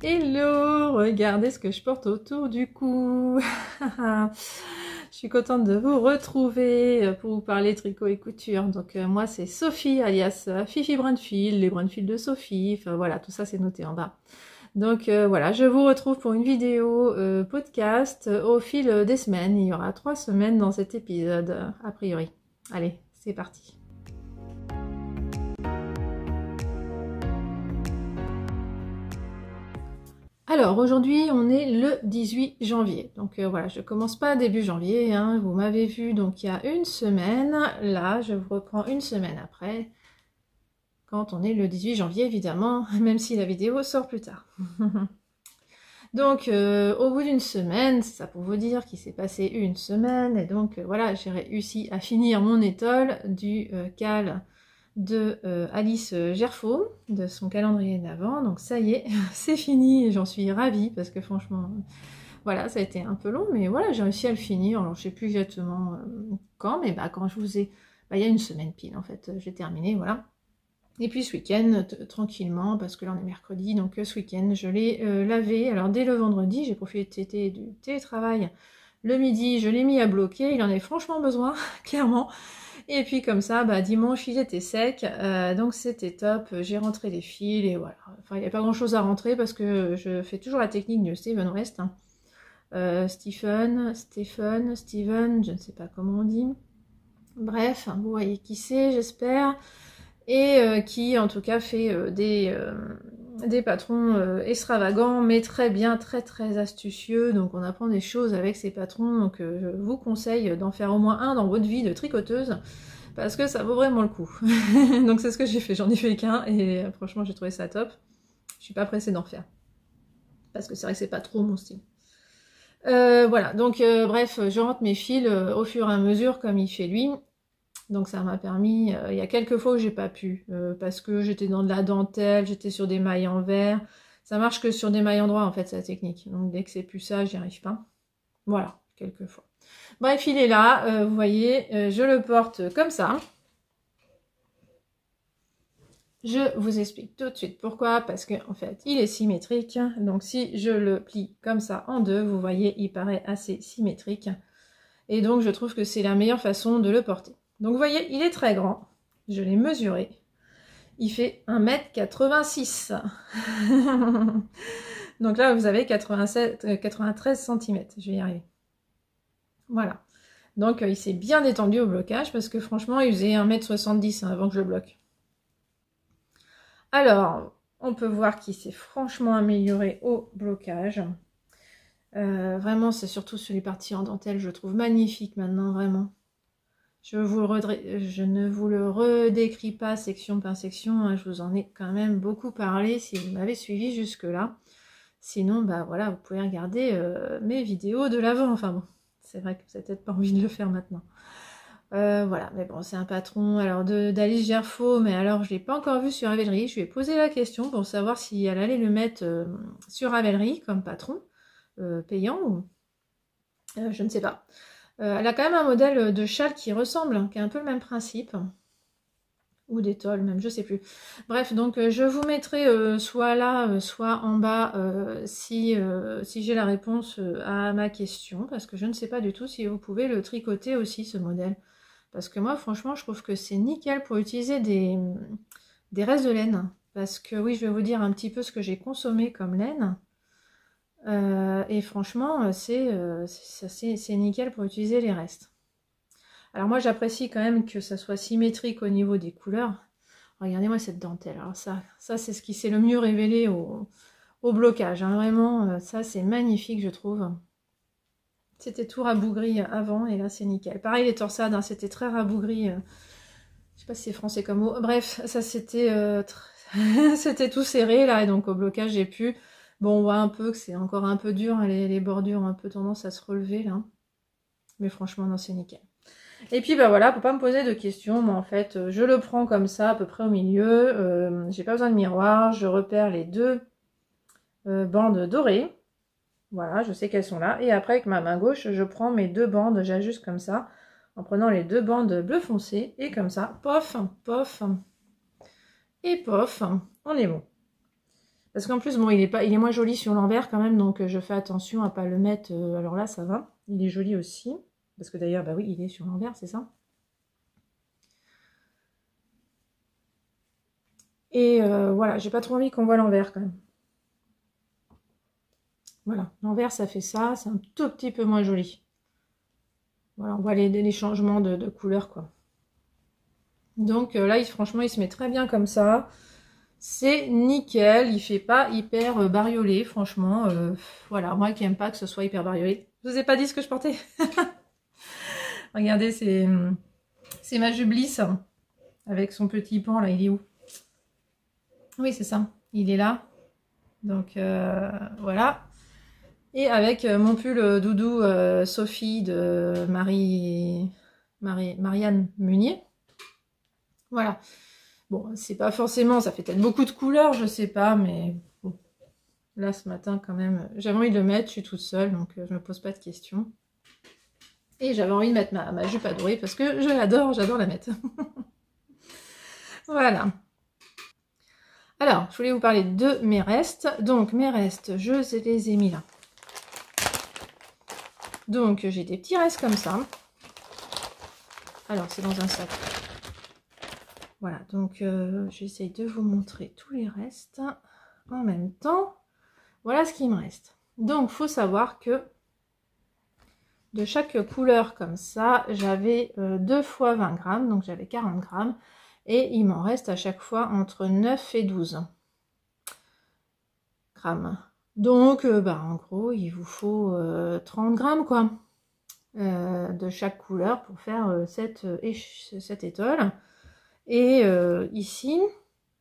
Hello, regardez ce que je porte autour du cou. Je suis contente de vous retrouver pour vous parler tricot et couture. Donc moi c'est Sophie alias Fifi Brunfield, les Brunfield de Sophie, enfin voilà, tout ça c'est noté en bas. Donc voilà, je vous retrouve pour une vidéo podcast au fil des semaines. Il y aura 3 semaines dans cet épisode, a priori. Allez, c'est parti. Alors aujourd'hui on est le 18 janvier, donc voilà, je commence pas début janvier, hein, vous m'avez vu donc il y a une semaine, là je vous reprends une semaine après, quand on est le 18 janvier évidemment, même si la vidéo sort plus tard. Donc au bout d'une semaine, c'est ça pour vous dire qu'il s'est passé une semaine, et donc voilà, j'ai réussi à finir mon étole du cal de Alice Gerfaud, de son calendrier d'avant. Donc ça y est, c'est fini et j'en suis ravie parce que franchement, voilà, ça a été un peu long, mais voilà, j'ai réussi à le finir. Alors je sais plus exactement quand, mais bah quand je vous ai... Bah, il y a une semaine pile en fait, j'ai terminé, voilà. Et puis ce week-end, tranquillement, parce que là on est mercredi, donc ce week-end je l'ai lavé. Alors dès le vendredi, j'ai profité du télétravail. Le midi, je l'ai mis à bloquer, il en est franchement besoin, clairement. Et puis comme ça, bah, dimanche il était sec, donc c'était top, j'ai rentré les fils et voilà. Enfin il n'y a pas grand chose à rentrer parce que je fais toujours la technique de Steven West. Hein. Steven, je ne sais pas comment on dit. Bref, vous voyez qui c'est j'espère. Et qui en tout cas fait des patrons extravagants mais très bien, très astucieux. Donc on apprend des choses avec ces patrons, donc je vous conseille d'en faire au moins un dans votre vie de tricoteuse parce que ça vaut vraiment le coup. Donc c'est ce que j'ai fait, j'en ai fait qu'un et franchement j'ai trouvé ça top. Je suis pas pressée d'en faire parce que c'est vrai que c'est pas trop mon style. Voilà, donc bref, je rentre mes fils au fur et à mesure comme il fait lui. Donc ça m'a permis, il y a quelques fois où j'ai pas pu, parce que j'étais dans de la dentelle, j'étais sur des mailles en verre. Ça marche que sur des mailles en droit en fait, sa technique. Donc dès que c'est plus ça, j'y arrive pas. Voilà, quelques fois. Bref, il est là, vous voyez, je le porte comme ça. Je vous explique tout de suite pourquoi, parce que en fait, il est symétrique. Donc si je le plie comme ça en deux, vous voyez, il paraît assez symétrique. Et donc je trouve que c'est la meilleure façon de le porter. Donc vous voyez, il est très grand. Je l'ai mesuré. Il fait 1m86. Donc là, vous avez 93 cm. Je vais y arriver. Voilà. Donc il s'est bien détendu au blocage parce que franchement, il faisait 1m70 avant que je le bloque. Alors, on peut voir qu'il s'est franchement amélioré au blocage. Vraiment, c'est surtout sur les parties en dentelle, je trouve magnifique maintenant, vraiment. Je ne vous le redécris pas section par section, hein, je vous en ai quand même beaucoup parlé si vous m'avez suivi jusque-là. Sinon, bah voilà, vous pouvez regarder mes vidéos de l'avant. Enfin bon, c'est vrai que vous n'avez peut-être pas envie de le faire maintenant. Voilà, mais bon, c'est un patron alors d'Alice Gerfaud, mais alors je ne l'ai pas encore vu sur Ravelry. Je lui ai posé la question pour savoir si elle allait le mettre sur Ravelry comme patron, payant ou... je ne sais pas. Elle a quand même un modèle de châle qui ressemble, hein, qui a un peu le même principe. Ou d'étole même, je sais plus. Bref, donc je vous mettrai soit là, soit en bas si j'ai la réponse à ma question, parce que je ne sais pas du tout si vous pouvez le tricoter aussi, ce modèle. Parce que moi, franchement, je trouve que c'est nickel pour utiliser des restes de laine. Parce que oui, je vais vous dire un petit peu ce que j'ai consommé comme laine. Et franchement, c'est nickel pour utiliser les restes. Alors moi, j'apprécie quand même que ça soit symétrique au niveau des couleurs. Regardez-moi cette dentelle. Alors ça c'est ce qui s'est le mieux révélé au blocage. Hein. Vraiment, ça c'est magnifique, je trouve. C'était tout rabougri avant, et là c'est nickel. Pareil, les torsades, hein, c'était très rabougri. Je sais pas si c'est français comme mot. Bref, ça c'était c'était tout serré là, et donc au blocage j'ai pu... Bon, on voit un peu que c'est encore un peu dur, hein, les bordures ont un peu tendance à se relever là. Mais franchement, non, c'est nickel. Et puis bah voilà, pour pas me poser de questions, moi en fait, je le prends comme ça, à peu près au milieu. J'ai pas besoin de miroir, je repère les deux bandes dorées. Voilà, je sais qu'elles sont là. Et après, avec ma main gauche, je prends mes deux bandes, j'ajuste comme ça, en prenant les deux bandes bleu foncé. Et comme ça, pof, pof, et pof, on est bon. Parce qu'en plus, bon, il est moins joli sur l'envers quand même, donc je fais attention à pas le mettre. Alors là, ça va. Il est joli aussi. Parce que d'ailleurs, bah oui, il est sur l'envers, c'est ça. Et voilà, j'ai pas trop envie qu'on voit l'envers quand même. Voilà, l'envers, ça fait ça. C'est un tout petit peu moins joli. Voilà, on voit les changements de couleur, quoi. Donc là, franchement, il se met très bien comme ça. C'est nickel, il fait pas hyper bariolé, franchement. Voilà, moi qui aime pas que ce soit hyper bariolé. Je vous ai pas dit ce que je portais. Regardez, c'est ma Jublice avec son petit pan là. Il est où? Oui, c'est ça. Il est là. Donc voilà. Et avec mon pull doudou Sophie de Marianne Munier. Voilà. Bon, c'est pas forcément, ça fait peut-être beaucoup de couleurs, je sais pas, mais bon. Là, ce matin, quand même, j'avais envie de le mettre, je suis toute seule, donc je me pose pas de questions. Et j'avais envie de mettre ma jupe adorée, parce que je l'adore, j'adore la mettre. Voilà. Alors, je voulais vous parler de mes restes. Donc, mes restes, je les ai mis là. Donc, j'ai des petits restes comme ça. Alors, c'est dans un sac. Voilà, donc j'essaye de vous montrer tous les restes en même temps. Voilà ce qui me reste. Donc, il faut savoir que de chaque couleur comme ça, j'avais 2 fois 20 grammes, donc j'avais 40 grammes. Et il m'en reste à chaque fois entre 9 et 12 grammes. Donc, en gros, il vous faut 30 grammes, quoi, de chaque couleur pour faire cette étole. Et ici,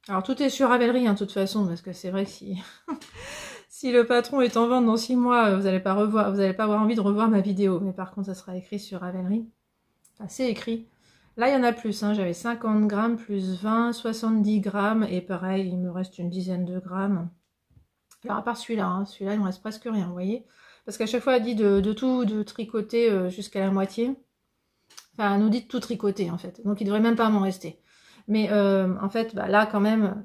alors tout est sur Ravelry, hein, de toute façon, parce que c'est vrai que si, si le patron est en vente dans 6 mois, vous n'allez pas avoir envie de revoir ma vidéo. Mais par contre, ça sera écrit sur Ravelry. Enfin, c'est écrit. Là, il y en a plus, hein. J'avais 50 grammes plus 20, 70 grammes. Et pareil, il me reste une dizaine de grammes. Alors, à part celui-là, hein, celui-là, il me reste presque rien, vous voyez. Parce qu'à chaque fois, elle dit de tricoter jusqu'à la moitié. Enfin, elle nous dit de tout tricoter, en fait. Donc, il devrait même pas m'en rester. Mais en fait, là, quand même,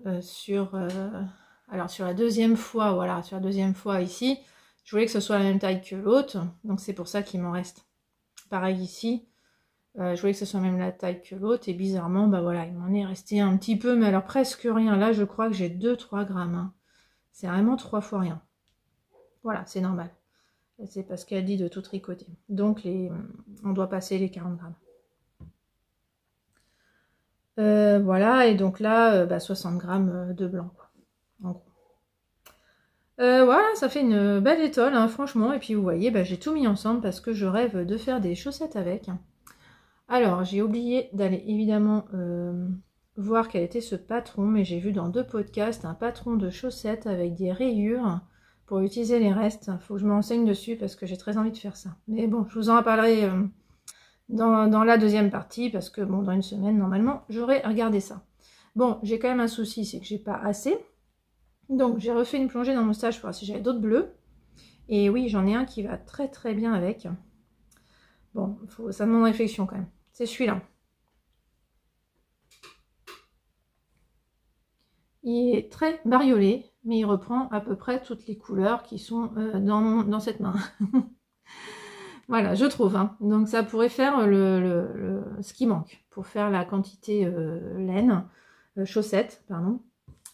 alors, sur la deuxième fois, voilà, sur la deuxième fois ici, je voulais que ce soit la même taille que l'autre. Donc, c'est pour ça qu'il m'en reste. Pareil ici. Je voulais que ce soit même la taille que l'autre. Et bizarrement, voilà, il m'en est resté un petit peu. Mais alors, presque rien. Là, je crois que j'ai 2-3 grammes. Hein. C'est vraiment 3 fois rien. Voilà, c'est normal. C'est parce qu'elle dit de tout tricoter. Donc, on doit passer les 40 grammes. Voilà, et donc là, 60 grammes de blanc, quoi, en gros. Voilà, ça fait une belle étole, hein, franchement. Et puis, vous voyez, j'ai tout mis ensemble parce que je rêve de faire des chaussettes avec. Alors, j'ai oublié d'aller, évidemment, voir quel était ce patron. Mais j'ai vu dans 2 podcasts un patron de chaussettes avec des rayures pour utiliser les restes. Il faut que je me renseigne dessus parce que j'ai très envie de faire ça. Mais bon, je vous en reparlerai dans la deuxième partie, parce que bon, dans une semaine, normalement, j'aurai regardé ça. Bon, j'ai quand même un souci, c'est que j'ai pas assez. Donc, j'ai refait une plongée dans mon stage pour voir si j'avais d'autres bleus. Et oui, j'en ai un qui va très très bien avec. Bon, ça demande réflexion quand même. C'est celui-là. Il est très bariolé, mais il reprend à peu près toutes les couleurs qui sont dans cette main. Voilà, je trouve. Hein. Donc ça pourrait faire ce qui manque pour faire la quantité laine, chaussette, pardon.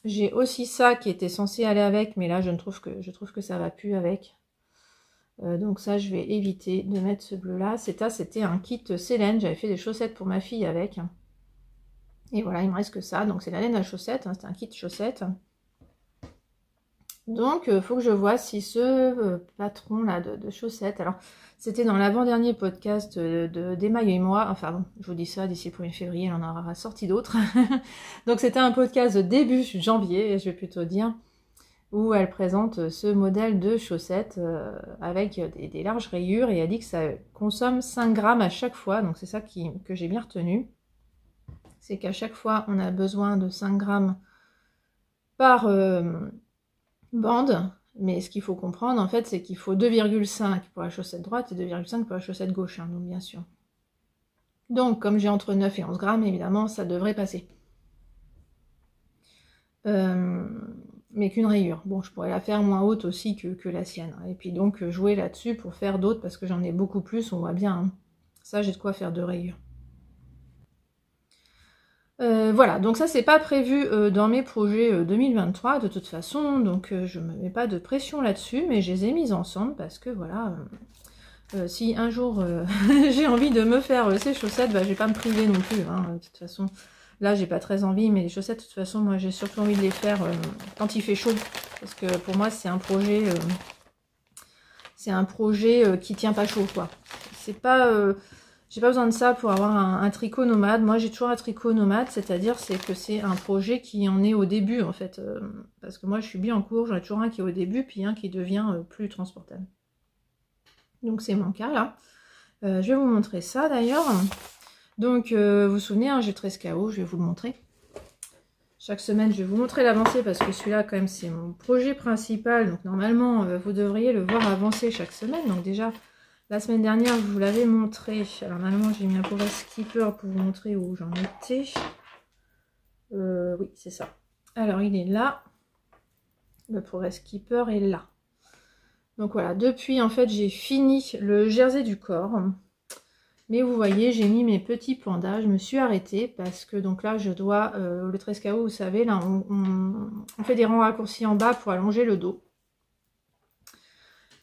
J'ai aussi ça qui était censé aller avec, mais là je trouve que ça va plus avec. Donc ça, je vais éviter de mettre ce bleu-là. C'était un kit Célène. J'avais fait des chaussettes pour ma fille avec. Et voilà, il me reste que ça. Donc c'est la laine à chaussettes. Hein, c'est un kit chaussettes. Donc, il faut que je vois si ce patron-là de chaussettes... Alors, c'était dans l'avant-dernier podcast d'Emma et moi. Enfin bon, je vous dis ça, d'ici le 1er février, elle en aura sorti d'autres. Donc, c'était un podcast de début janvier, je vais plutôt dire, où elle présente ce modèle de chaussettes avec des larges rayures. Et elle dit que ça consomme 5 grammes à chaque fois. Donc, c'est ça que j'ai bien retenu. C'est qu'à chaque fois, on a besoin de 5 grammes par... bande, mais ce qu'il faut comprendre en fait, c'est qu'il faut 2,5 pour la chaussette droite et 2,5 pour la chaussette gauche, hein, donc bien sûr. Donc comme j'ai entre 9 et 11 grammes, évidemment, ça devrait passer. mais qu'une rayure. Bon, je pourrais la faire moins haute aussi que la sienne. Et puis donc jouer là-dessus pour faire d'autres, parce que j'en ai beaucoup plus, on voit bien. Hein. Ça, j'ai de quoi faire 2 rayures. Voilà, donc ça c'est pas prévu dans mes projets 2023 de toute façon, donc je me mets pas de pression là-dessus, mais je les ai mises ensemble parce que voilà, si un jour j'ai envie de me faire ces chaussettes, bah je vais pas me priver non plus, hein, de toute façon. Là j'ai pas très envie, mais les chaussettes de toute façon moi j'ai surtout envie de les faire quand il fait chaud, parce que pour moi c'est un projet qui tient pas chaud quoi. C'est pas... j'ai pas besoin de ça pour avoir un tricot nomade. Moi, j'ai toujours un tricot nomade, c'est-à-dire que c'est un projet qui en est au début, en fait. Parce que moi, je suis bien en cours, j'en ai toujours un qui est au début, puis un qui devient plus transportable. Donc, c'est mon cas, là. Je vais vous montrer ça, d'ailleurs. Donc, vous vous souvenez, hein, j'ai 13 KO, je vais vous le montrer. Chaque semaine, je vais vous montrer l'avancée, parce que celui-là, quand même, c'est mon projet principal. Donc, normalement, vous devriez le voir avancer chaque semaine. Donc, déjà... La semaine dernière, je vous l'avais montré. Alors, normalement, j'ai mis un progress keeper pour vous montrer où j'en étais. Oui, c'est ça. Alors, il est là. Le progress keeper est là. Donc, voilà. Depuis, en fait, j'ai fini le jersey du corps. Mais vous voyez, j'ai mis mes petits pandas. Je me suis arrêtée parce que, donc là, je dois... le 13 KO, vous savez, là, on fait des rangs raccourcis en bas pour allonger le dos.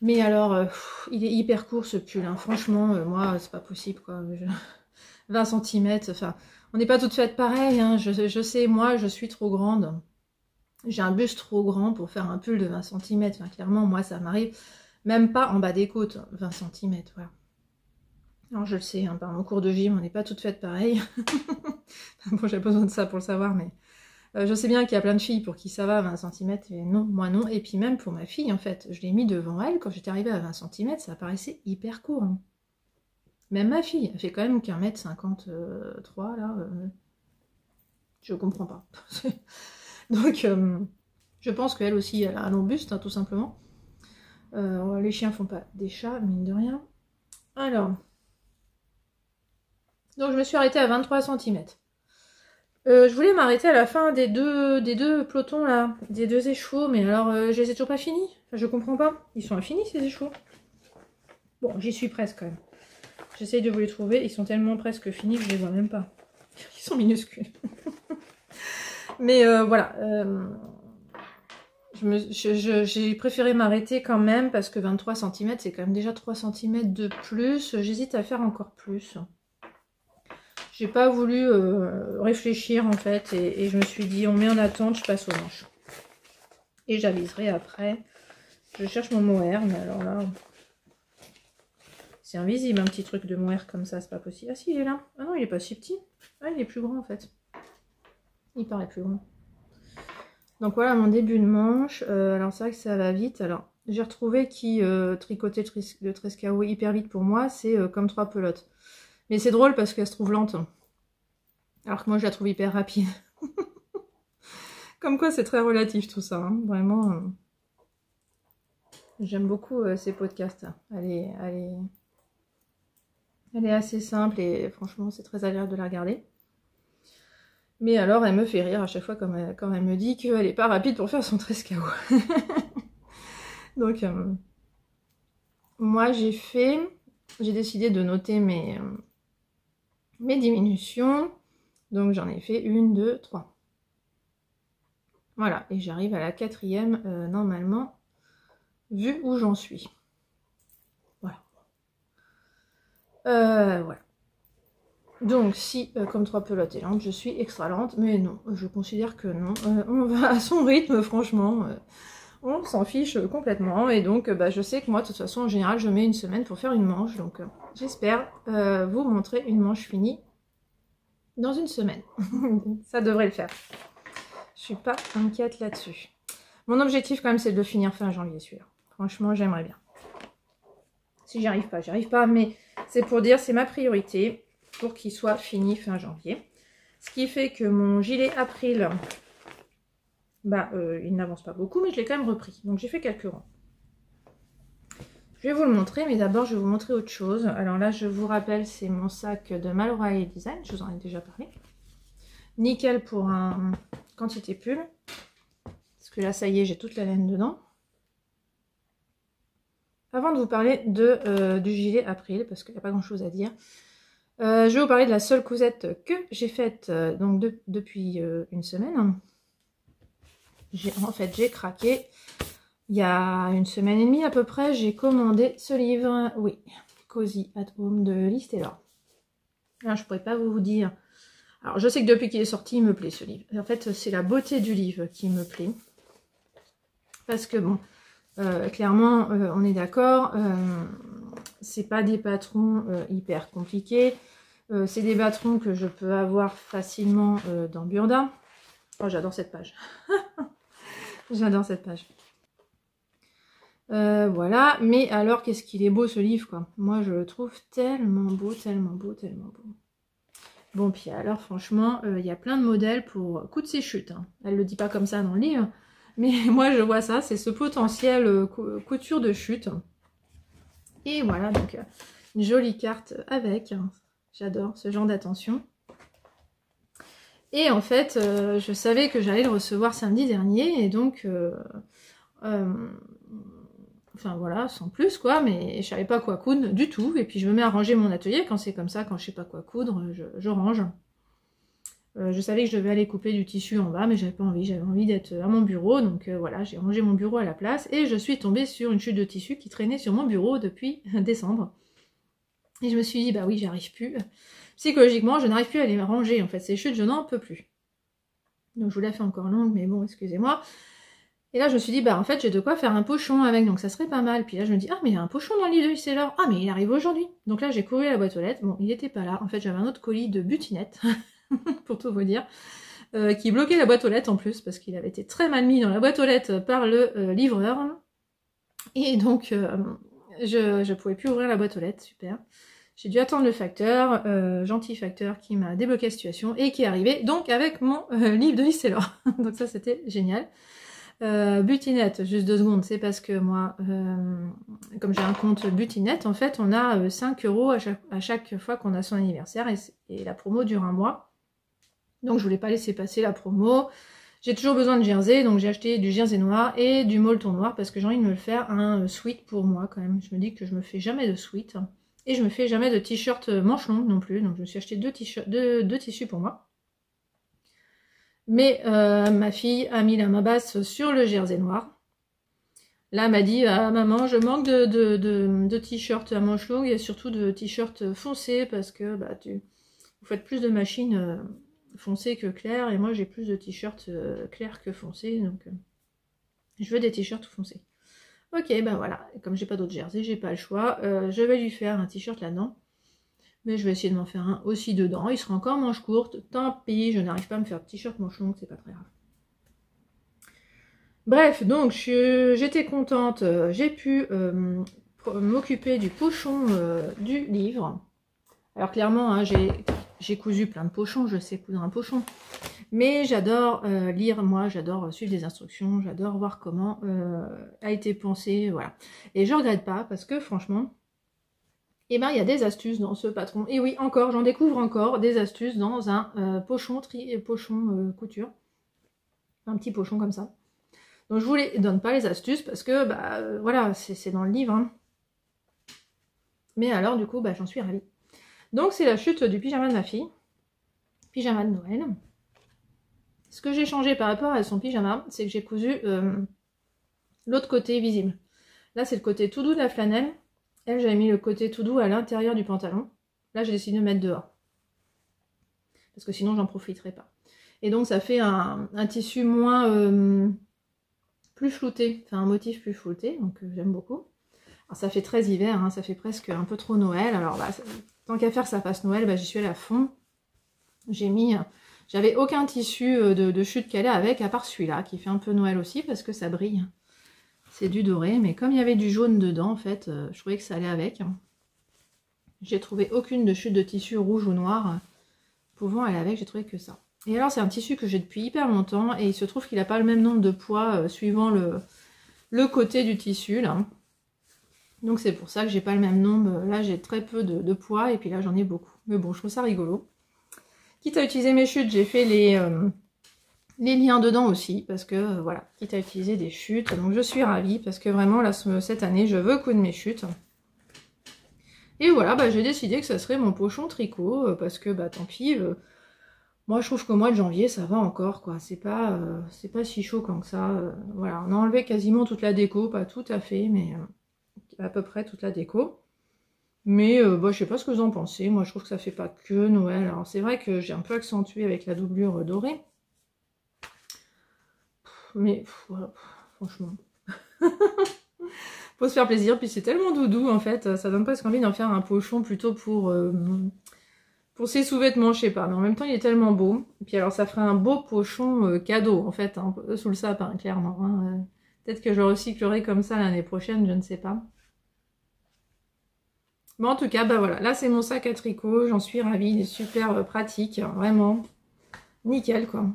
Mais alors, il est hyper court ce pull, hein. Franchement, moi, c'est pas possible, quoi. 20 cm, enfin, on n'est pas toutes faites pareil, hein. Je sais, moi, je suis trop grande. J'ai un buste trop grand pour faire un pull de 20 cm. Enfin, clairement, moi, ça m'arrive même pas en bas des côtes, 20 cm, voilà. Alors, je le sais, hein, par mon cours de gym, on n'est pas toutes faites pareil. Bon, j'ai pas besoin de ça pour le savoir, mais... je sais bien qu'il y a plein de filles pour qui ça va, 20 cm, et non, moi non. Et puis même pour ma fille, en fait, je l'ai mis devant elle, quand j'étais arrivée à 20 cm, ça paraissait hyper court. Hein. Même ma fille, elle fait quand même qu'un mètre 53, là. Je comprends pas. Donc, je pense qu'elle aussi, elle a un long buste, hein, tout simplement. Les chiens font pas des chats, mine de rien. Alors, donc je me suis arrêtée à 23 cm. Je voulais m'arrêter à la fin des deux pelotons là, des 2 échevaux, mais alors je les ai toujours pas finis. Enfin, je comprends pas. Ils sont infinis ces échevaux. Bon, j'y suis presque quand même. J'essaye de vous les trouver. Ils sont tellement presque finis que je les vois même pas. Ils sont minuscules. Mais voilà. J'ai préféré m'arrêter quand même parce que 23 cm, c'est quand même déjà 3 cm de plus. J'hésite à faire encore plus. J'ai pas voulu réfléchir en fait et je me suis dit on met en attente, je passe aux manches. Et j'aviserai après. Je cherche mon mohair, mais alors là, c'est invisible un petit truc de mohair comme ça, c'est pas possible. Ah si, il est là. Ah non, il est pas si petit. Ah, il est plus grand en fait. Il paraît plus grand. Donc voilà mon début de manche. Alors c'est vrai que ça va vite. Alors j'ai retrouvé qui tricotait le 13 KO hyper vite pour moi, c'est comme 3 pelotes. Mais c'est drôle parce qu'elle se trouve lente. Alors que moi, je la trouve hyper rapide. Comme quoi, c'est très relatif tout ça. Hein. Vraiment, j'aime beaucoup ces podcasts. Elle est assez simple et franchement, c'est très agréable de la regarder. Mais alors, elle me fait rire à chaque fois quand elle me dit qu'elle n'est pas rapide pour faire son 13 KO. Donc, moi, j'ai décidé de noter mes diminutions. Donc j'en ai fait 1, 2, 3. Voilà, et j'arrive à la 4e normalement, vu où j'en suis. Voilà. Voilà. Donc si, comme 3 pelotes est lente, je suis extra lente, mais non, je considère que non. On va à son rythme, franchement. On s'en fiche complètement. Et donc, je sais que moi, de toute façon, en général, je mets une semaine pour faire une manche. Donc j'espère vous montrer une manche finie dans une semaine. Ça devrait le faire. Je suis pas inquiète là-dessus. Mon objectif quand même c'est de le finir fin janvier celui-là. Franchement j'aimerais bien. Si j'y arrive pas, mais c'est pour dire c'est ma priorité pour qu'il soit fini fin janvier. Ce qui fait que mon gilet April, il n'avance pas beaucoup, mais je l'ai quand même repris. Donc j'ai fait quelques rangs. Je vais vous le montrer, mais d'abord je vais vous montrer autre chose. Alors là je vous rappelle, c'est mon sac de Malroy Design, je vous en ai déjà parlé. Nickel pour un quantité pull. Parce que là, ça y est, j'ai toute la laine dedans. Avant de vous parler du gilet April, parce qu'il n'y a pas grand chose à dire, je vais vous parler de la seule cousette que j'ai faite donc depuis une semaine. En fait, j'ai craqué. Il y a une semaine et demie à peu près, j'ai commandé ce livre. Oui, Cozy at Home de Liz Taylor. Là, je ne pourrais pas vous dire. Alors, je sais que depuis qu'il est sorti, il me plaît ce livre. En fait, c'est la beauté du livre qui me plaît. Parce que bon, clairement, on est d'accord, c'est pas des patrons hyper compliqués. C'est des patrons que je peux avoir facilement dans Burda. Oh, j'adore cette page. J'adore cette page. Voilà, mais alors qu'est-ce qu'il est beau ce livre, quoi. Moi, je le trouve tellement beau, tellement beau, tellement beau. Bon, puis alors, franchement, il y a plein de modèles pour coups de ses chutes. Hein. Elle le dit pas comme ça dans le livre, mais moi, je vois ça, c'est ce potentiel couture de chute. Et voilà, donc, une jolie carte avec. J'adore ce genre d'attention. Et en fait, je savais que j'allais le recevoir samedi dernier, et donc... enfin voilà, sans plus quoi, mais je savais pas quoi coudre du tout. Et puis je me mets à ranger mon atelier quand c'est comme ça, quand je sais pas quoi coudre, je range. Je savais que je devais aller couper du tissu en bas, mais j'avais pas envie, j'avais envie d'être à mon bureau. Donc voilà, j'ai rangé mon bureau à la place et je suis tombée sur une chute de tissu qui traînait sur mon bureau depuis décembre. Et je me suis dit, bah oui, j'y arrive plus. Psychologiquement, je n'arrive plus à les ranger en fait, ces chutes, je n'en peux plus. Donc je vous la fais encore longue, mais bon, excusez-moi. Et là, je me suis dit, bah en fait, j'ai de quoi faire un pochon avec, donc ça serait pas mal. Puis là, je me dis, ah, mais il y a un pochon dans le livre de Liz Taylor. Ah, mais il arrive aujourd'hui. Donc là, j'ai couru à la boîte aux lettres. Bon, il n'était pas là. En fait, j'avais un autre colis de butinette, pour tout vous dire, qui bloquait la boîte aux lettres en plus, parce qu'il avait été très mal mis dans la boîte aux lettres par le livreur. Et donc, je pouvais plus ouvrir la boîte aux lettres. Super. J'ai dû attendre le facteur, gentil facteur, qui m'a débloqué la situation et qui est arrivé, donc, avec mon livre de Liz Taylor. Donc ça, c'était génial. Butinette, juste 2 secondes, c'est parce que moi, comme j'ai un compte Butinette, en fait, on a 5 € à chaque fois qu'on a son anniversaire et la promo dure un mois. Donc je voulais pas laisser passer la promo. J'ai toujours besoin de jersey, donc j'ai acheté du jersey noir et du molleton noir parce que j'ai envie de me le faire un sweat pour moi quand même. Je me dis que je me fais jamais de sweat et je me fais jamais de t-shirt manche longue non plus, donc je me suis acheté 2 tissus pour moi. Mais ma fille a mis la main basse sur le jersey noir. Là, elle m'a dit, ah, maman, je manque de t-shirts à manches longues et surtout de t-shirts foncés parce que bah, vous faites plus de machines foncées que claires et moi j'ai plus de t-shirts clairs que foncés, donc je veux des t-shirts foncés. Ok, ben voilà, comme j'ai pas d'autres jerseys, j'ai pas le choix. Je vais lui faire un t-shirt là-dedans. Mais je vais essayer de m'en faire un aussi dedans. Il sera encore manche courte. Tant pis, je n'arrive pas à me faire de t-shirt manche longue, c'est pas très grave. Bref, donc j'étais contente. J'ai pu m'occuper du pochon du livre. Alors clairement, hein, j'ai cousu plein de pochons, je sais coudre un pochon. Mais j'adore lire, moi, j'adore suivre des instructions, j'adore voir comment a été pensé, voilà. Et je regrette pas parce que franchement... Et ben il y a des astuces dans ce patron. Et oui, encore, j'en découvre encore des astuces dans un pochon couture. Un petit pochon comme ça. Donc je vous les donne pas les astuces parce que bah voilà, c'est dans le livre. Hein. Mais alors du coup, bah j'en suis ravie. Donc c'est la chute du pyjama de ma fille. Pyjama de Noël. Ce que j'ai changé par rapport à son pyjama, c'est que j'ai cousu l'autre côté visible. Là c'est le côté tout doux de la flanelle. Elle, j'avais mis le côté tout doux à l'intérieur du pantalon. Là, j'ai décidé de mettre dehors. Parce que sinon, j'en profiterai pas. Et donc, ça fait un tissu moins... plus flouté. Enfin, un motif plus flouté. Donc, j'aime beaucoup. Alors, ça fait très hiver. Hein, ça fait presque un peu trop Noël. Alors, bah, tant qu'à faire que ça fasse Noël, bah, j'y suis allée à fond. J'ai mis... J'avais aucun tissu de chute calé avec, à part celui-là, qui fait un peu Noël aussi, parce que ça brille. C'est du doré, mais comme il y avait du jaune dedans, en fait, je trouvais que ça allait avec. J'ai trouvé aucune de chute de tissu rouge ou noir pouvant aller avec, j'ai trouvé que ça. Et alors, c'est un tissu que j'ai depuis hyper longtemps, et il se trouve qu'il n'a pas le même nombre de poids suivant le côté du tissu, là. Donc c'est pour ça que j'ai pas le même nombre. Là, j'ai très peu de poids, et puis là, j'en ai beaucoup. Mais bon, je trouve ça rigolo. Quitte à utiliser mes chutes, j'ai fait les liens dedans aussi, parce que voilà, quitte à utiliser des chutes. Donc je suis ravie, parce que vraiment, là, cette année, je veux coudre mes chutes. Et voilà, bah, j'ai décidé que ça serait mon pochon tricot, parce que bah tant pis, moi je trouve qu'au mois de janvier, ça va encore, quoi. C'est pas si choquant que ça. Voilà, on a enlevé quasiment toute la déco, pas tout à fait, mais à peu près toute la déco. Mais bah, je sais pas ce que vous en pensez, moi je trouve que ça fait pas que Noël. Alors c'est vrai que j'ai un peu accentué avec la doublure dorée. Mais voilà, franchement. Faut se faire plaisir, puis c'est tellement doudou en fait, ça donne presque envie d'en faire un pochon plutôt pour ses sous-vêtements, je sais pas, mais en même temps il est tellement beau. Et puis alors ça ferait un beau pochon cadeau en fait, hein, sous le sapin, clairement. Hein. Peut-être que je recyclerai comme ça l'année prochaine, je ne sais pas. Bon, en tout cas, bah voilà, là c'est mon sac à tricot, j'en suis ravie, il est super pratique, vraiment nickel quoi.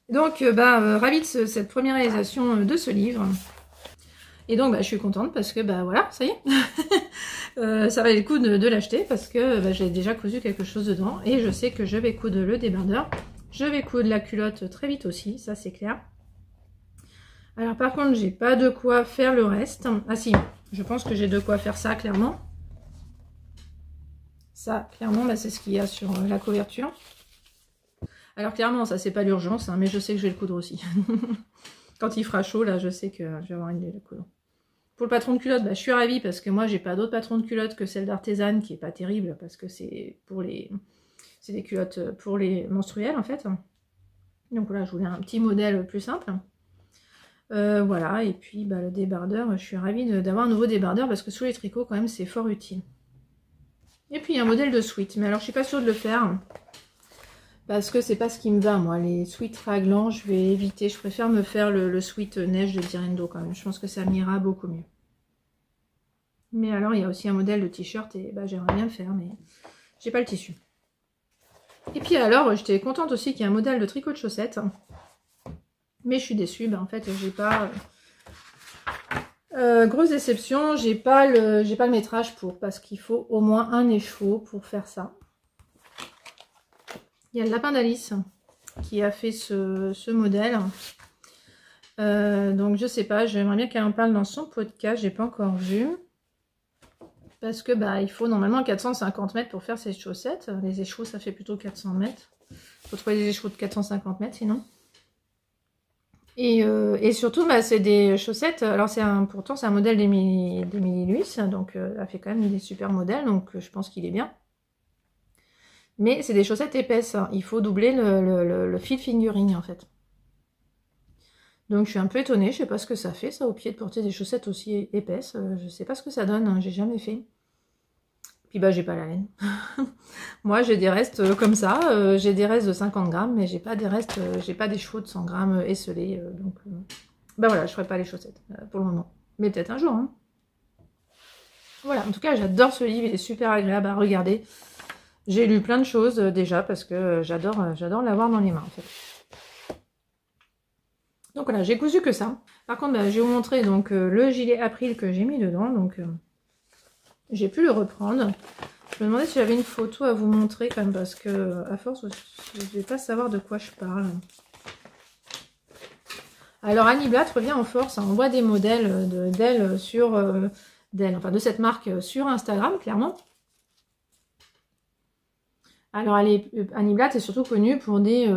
Donc, ravie de cette première réalisation de ce livre. Et donc, bah, je suis contente parce que, bah voilà, ça y est. Ça valait le coup de l'acheter parce que bah, j'ai déjà cousu quelque chose dedans. Et je sais que je vais coudre le débardeur. Je vais coudre la culotte très vite aussi, ça c'est clair. Alors par contre, j'ai pas de quoi faire le reste. Ah si, je pense que j'ai de quoi faire ça, clairement. Ça, clairement, bah, c'est ce qu'il y a sur la couverture. Alors clairement, ça c'est pas l'urgence, hein, mais je sais que je vais le coudre aussi. Quand il fera chaud, là, je sais que je vais avoir une idée de le coudre. Pour le patron de culotte, bah, je suis ravie parce que moi, j'ai pas d'autre patron de culotte que celle d'Artesane qui est pas terrible parce que c'est pour les... C'est des culottes pour les menstruels, en fait. Donc voilà, je voulais un petit modèle plus simple. Voilà, et puis bah, le débardeur, je suis ravie d'avoir un nouveau débardeur parce que sous les tricots, quand même, c'est fort utile. Et puis, il y a un modèle de sweat, mais alors, je suis pas sûre de le faire. Parce que c'est pas ce qui me va, moi. Les sweats raglants, je vais éviter. Je préfère me faire le sweat neige de Direndo quand même. Je pense que ça m'ira beaucoup mieux. Mais alors, il y a aussi un modèle de t-shirt et bah, j'aimerais bien le faire, mais j'ai pas le tissu. Et puis alors, j'étais contente aussi qu'il y ait un modèle de tricot de chaussettes. Mais je suis déçue. Bah, en fait, j'ai pas... grosse déception, j'ai pas le métrage pour. Parce qu'il faut au moins un écheveau pour faire ça. Il y a le lapin d'Alice qui a fait ce modèle. Donc je sais pas, j'aimerais bien qu'elle en parle dans son podcast, j'ai pas encore vu. Parce que bah il faut normalement 450 mètres pour faire ces chaussettes. Les écheveaux ça fait plutôt 400 mètres. Faut trouver des écheveaux de 450 mètres sinon. Et surtout bah, c'est des chaussettes, alors pourtant c'est un modèle d'Emilie Luis, donc elle fait quand même des super modèles, donc je pense qu'il est bien. Mais c'est des chaussettes épaisses, hein. Il faut doubler le fil fingering en fait. Donc je suis un peu étonnée, je sais pas ce que ça fait ça au pied de porter des chaussettes aussi épaisses, je sais pas ce que ça donne, hein, j'ai jamais fait. Puis bah j'ai pas la laine. Moi j'ai des restes comme ça, j'ai des restes de 50 grammes, mais j'ai pas des restes, j'ai pas des chevaux de 100 grammes esselés, donc bah voilà, je ferai pas les chaussettes pour le moment. Mais peut-être un jour, hein. Voilà, en tout cas j'adore ce livre, il est super agréable à regarder. J'ai lu plein de choses déjà parce que j'adore l'avoir dans les mains en fait. Donc voilà, j'ai cousu que ça. Par contre, bah, je vais vous montrer donc, le gilet April que j'ai mis dedans. Donc j'ai pu le reprendre. Je me demandais si j'avais une photo à vous montrer quand même parce que à force, je ne vais pas savoir de quoi je parle. Alors Annie Blatt revient en force. Hein. On voit des modèles d'elle sur enfin de cette marque sur Instagram, clairement. Alors Annie Blatt est surtout connue pour des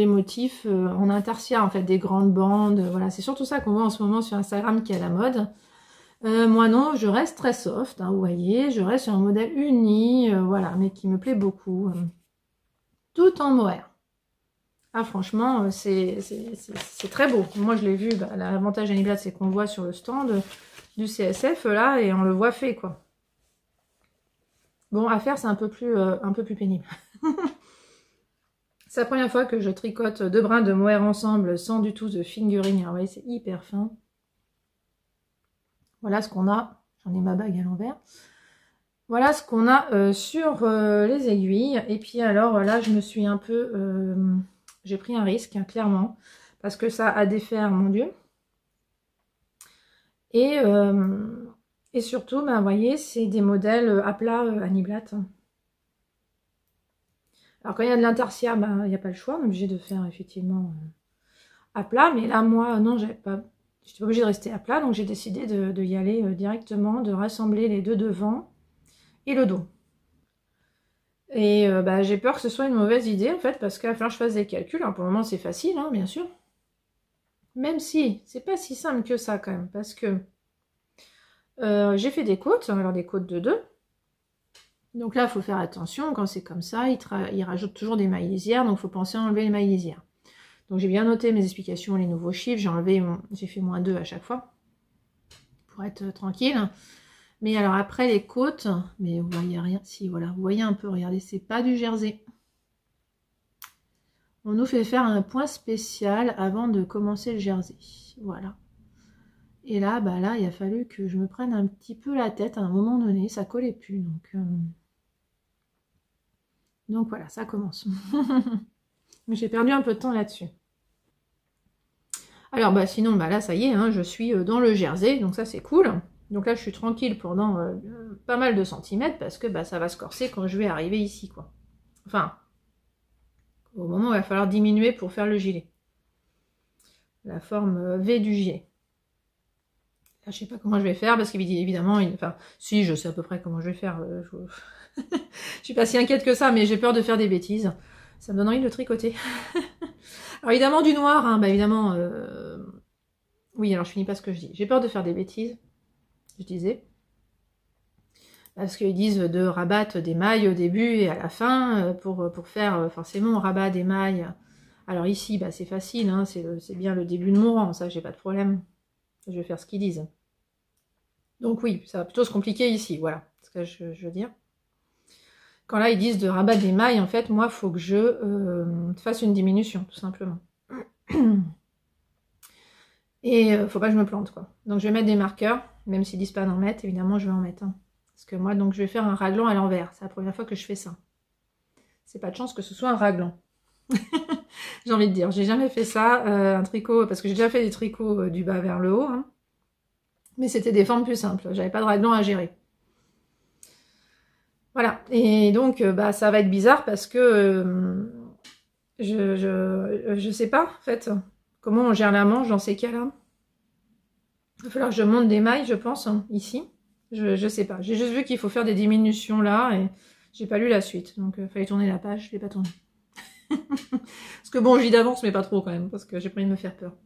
motifs en intarsia, en fait, des grandes bandes. Voilà, c'est surtout ça qu'on voit en ce moment sur Instagram qui est à la mode. Moi non, je reste très soft, hein, vous voyez, je reste sur un modèle uni, voilà, mais qui me plaît beaucoup. Tout en mohair. Ah franchement, c'est très beau. Moi je l'ai vu, bah, l'avantage d'Annie Blatt c'est qu'on le voit sur le stand du CSF là et on le voit fait quoi. Bon, à faire, c'est un peu plus pénible. C'est la première fois que je tricote deux brins de mohair ensemble sans du tout de fingering. Alors, vous voyez, c'est hyper fin. Voilà ce qu'on a. J'en ai ma bague à l'envers. Voilà ce qu'on a sur les aiguilles. Et puis alors, là, je me suis un peu... j'ai pris un risque, hein, clairement. Parce que ça a défaire, mon Dieu. Et surtout, bah, vous voyez, c'est des modèles à plat Annie Blatt. Alors quand il y a de l'intarsia, bah, il n'y a pas le choix, on est obligé de faire effectivement à plat. Mais là, moi, non, j'étais pas obligée de rester à plat, donc j'ai décidé de y aller directement, de rassembler les deux devants et le dos. Et bah, j'ai peur que ce soit une mauvaise idée, en fait, parce qu'il va falloir que je fasse des calculs. Alors pour le moment, c'est facile, hein, bien sûr. Même si, c'est pas si simple que ça, quand même, parce que j'ai fait des côtes, alors des côtes de 2. Donc là, il faut faire attention, quand c'est comme ça, il rajoute toujours des mailles lisières, donc il faut penser à enlever les mailles lisières. Donc j'ai bien noté mes explications, les nouveaux chiffres, j'ai fait -2 à chaque fois, pour être tranquille. Mais alors après les côtes, mais vous voyez rien, si voilà, vous voyez un peu, regardez, c'est pas du jersey. On nous fait faire un point spécial avant de commencer le jersey, voilà. Et là, bah là, il a fallu que je me prenne un petit peu la tête à un moment donné, ça collait plus, donc voilà, ça commence. Mais j'ai perdu un peu de temps là-dessus. Alors bah sinon, bah là ça y est, hein, je suis dans le jersey, donc ça c'est cool. Donc là je suis tranquille pendant pas mal de centimètres parce que bah, ça va se corser quand je vais arriver ici, quoi. Enfin, au moment où il va falloir diminuer pour faire le gilet. La forme V du gilet. Là je sais pas comment je vais faire parce qu'évidemment, enfin si je sais à peu près comment je vais faire. Je suis pas si inquiète que ça, mais j'ai peur de faire des bêtises. Ça me donne envie de le tricoter. Alors évidemment du noir, hein, bah évidemment... Oui, alors je finis pas ce que je dis. J'ai peur de faire des bêtises, je disais. Parce qu'ils disent de rabattre des mailles au début et à la fin, pour faire forcément on rabat des mailles. Alors ici, bah, c'est facile, hein, c'est bien le début de mon rang, ça j'ai pas de problème. Je vais faire ce qu'ils disent. Donc oui, ça va plutôt se compliquer ici, voilà ce que je veux dire. Quand là ils disent de rabattre des mailles, en fait, moi, il faut que je fasse une diminution, tout simplement. Et faut pas que je me plante, quoi. Donc je vais mettre des marqueurs, même s'ils disent pas d'en mettre, évidemment je vais en mettre. Hein. Parce que moi, donc je vais faire un raglan à l'envers. C'est la première fois que je fais ça. C'est pas de chance que ce soit un raglan. J'ai envie de dire, j'ai jamais fait ça, un tricot, parce que j'ai déjà fait des tricots du bas vers le haut. Hein. Mais c'était des formes plus simples, j'avais pas de raglan à gérer. Voilà, et donc bah, ça va être bizarre parce que je sais pas, en fait, comment on gère la manche dans ces cas-là. Il va falloir que je monte des mailles, je pense, hein, ici. Je sais pas. J'ai juste vu qu'il faut faire des diminutions là et j'ai pas lu la suite. Donc il fallait tourner la page, je l'ai pas tournée. Parce que bon, je lis d'avance, mais pas trop quand même, parce que j'ai pas envie de me faire peur.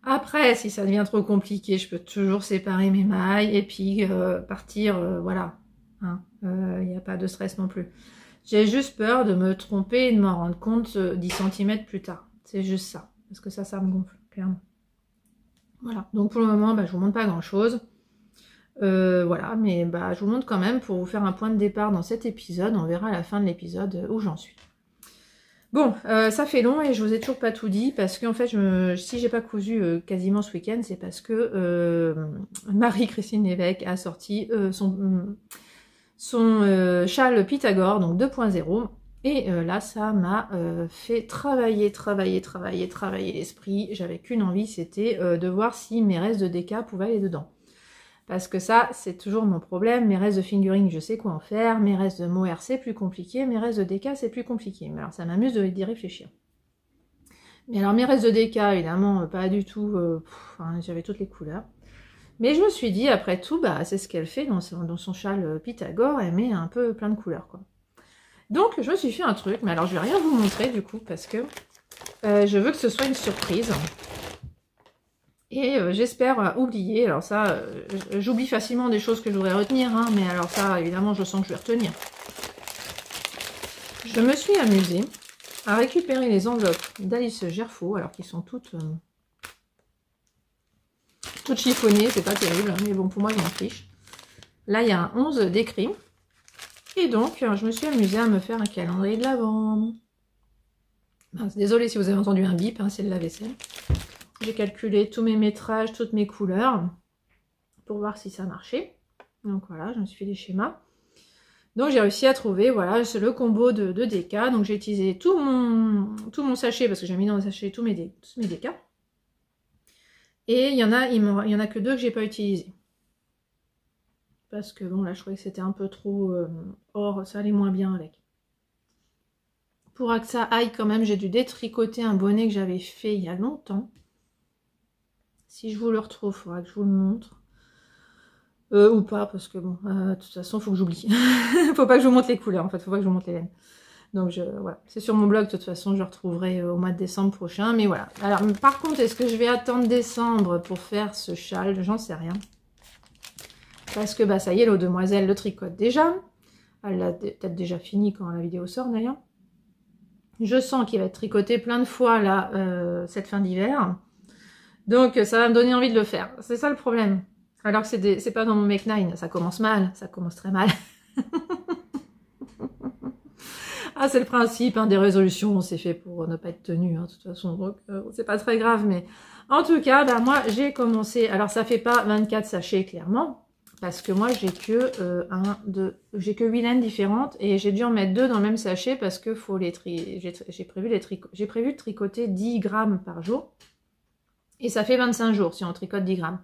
Après, si ça devient trop compliqué, je peux toujours séparer mes mailles et puis partir, voilà. Il n'y a pas de stress non plus. J'ai juste peur de me tromper et de m'en rendre compte 10 cm plus tard. C'est juste ça. Parce que ça me gonfle, clairement. Voilà. Donc pour le moment, bah, je vous montre pas grand-chose. Voilà, mais bah, je vous montre quand même pour vous faire un point de départ dans cet épisode. On verra à la fin de l'épisode où j'en suis. Bon, ça fait long et je vous ai toujours pas tout dit parce qu'en fait, si j'ai pas cousu quasiment ce week-end, c'est parce que Marie-Christine Lévesque a sorti son châle Pythagore, donc 2.0. Et là, ça m'a fait travailler l'esprit. J'avais qu'une envie, c'était de voir si mes restes de déca pouvaient aller dedans. Parce que ça, c'est toujours mon problème. Mes restes de fingering, je sais quoi en faire. Mes restes de mohair, c'est plus compliqué. Mes restes de déca, c'est plus compliqué. Mais alors, ça m'amuse d'y réfléchir. Mais alors, mes restes de déca, évidemment, pas du tout... j'avais toutes les couleurs. Mais je me suis dit, après tout, bah, c'est ce qu'elle fait dans son châle Pythagore. Elle met un peu plein de couleurs, quoi. Donc, je me suis fait un truc. Mais alors, je vais rien vous montrer, du coup, parce que je veux que ce soit une surprise. Et j'espère oublier, alors ça, j'oublie facilement des choses que je voudrais retenir, hein, mais alors ça, évidemment, je sens que je vais retenir. Je me suis amusée à récupérer les enveloppes d'Alice Gerfaux, alors qu'ils sont toutes chiffonnées, c'est pas terrible, mais bon, pour moi, il m'en fiche. Là, il y a un 11 d'écrit, et donc, je me suis amusée à me faire un calendrier de l'Avent. Désolée si vous avez entendu un bip, hein, c'est le lave-vaisselle. J'ai calculé tous mes métrages, toutes mes couleurs, pour voir si ça marchait. Donc voilà, je me suis fait des schémas. Donc j'ai réussi à trouver, voilà, le combo de déca. Donc j'ai utilisé tout mon sachet, parce que j'ai mis dans le sachet tous mes décas. Et il y en a que 2 que j'ai pas utilisés. parce que bon là je trouvais que c'était un peu trop or, ça allait moins bien avec. Pour que ça aille quand même, j'ai dû détricoter un bonnet que j'avais fait il y a longtemps. Si je vous le retrouve, il faudra que je vous le montre. Ou pas, parce que bon, de toute façon, il faut que j'oublie. Faut pas que je vous montre les couleurs, en fait, faut pas que je vous montre les laines. Donc voilà, c'est sur mon blog, de toute façon, je retrouverai au mois de décembre prochain. Mais voilà. Alors, par contre, est-ce que je vais attendre décembre pour faire ce châle? J'en sais rien. Parce que, bah, ça y est, l'eau demoiselle le tricote déjà. Elle l'a peut-être déjà fini quand la vidéo sort, d'ailleurs. Je sens qu'il va être tricoté plein de fois, là, cette fin d'hiver. Donc, ça va me donner envie de le faire. C'est ça le problème. Alors que c'est pas dans mon Make 9, ça commence mal, ça commence très mal. Ah, c'est le principe hein, des résolutions, c'est fait pour ne pas être tenu, hein, de toute façon, donc c'est pas très grave, mais en tout cas, bah, moi j'ai commencé, alors ça fait pas 24 sachets clairement, parce que moi j'ai que j'ai que 8 laines différentes, et j'ai dû en mettre 2 dans le même sachet, parce que faut les j'ai prévu de tricoter 10 grammes par jour, et ça fait 25 jours si on tricote 10 grammes.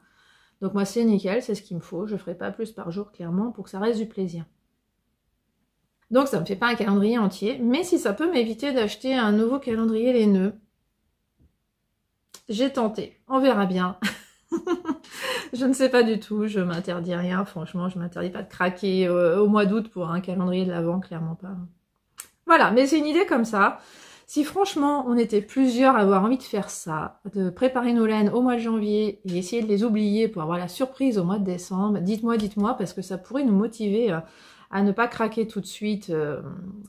Donc moi c'est nickel, c'est ce qu'il me faut, je ferai pas plus par jour clairement pour que ça reste du plaisir. Donc ça me fait pas un calendrier entier, mais si ça peut m'éviter d'acheter un nouveau calendrier laineux, j'ai tenté, on verra bien. Je ne sais pas du tout, je m'interdis rien, franchement je m'interdis pas de craquer au mois d'août pour un calendrier de l'Avent, clairement pas. Voilà, mais c'est une idée comme ça. Si franchement on était plusieurs à avoir envie de faire ça, de préparer nos laines au mois de janvier et essayer de les oublier pour avoir la surprise au mois de décembre, dites-moi, parce que ça pourrait nous motiver à ne pas craquer tout de suite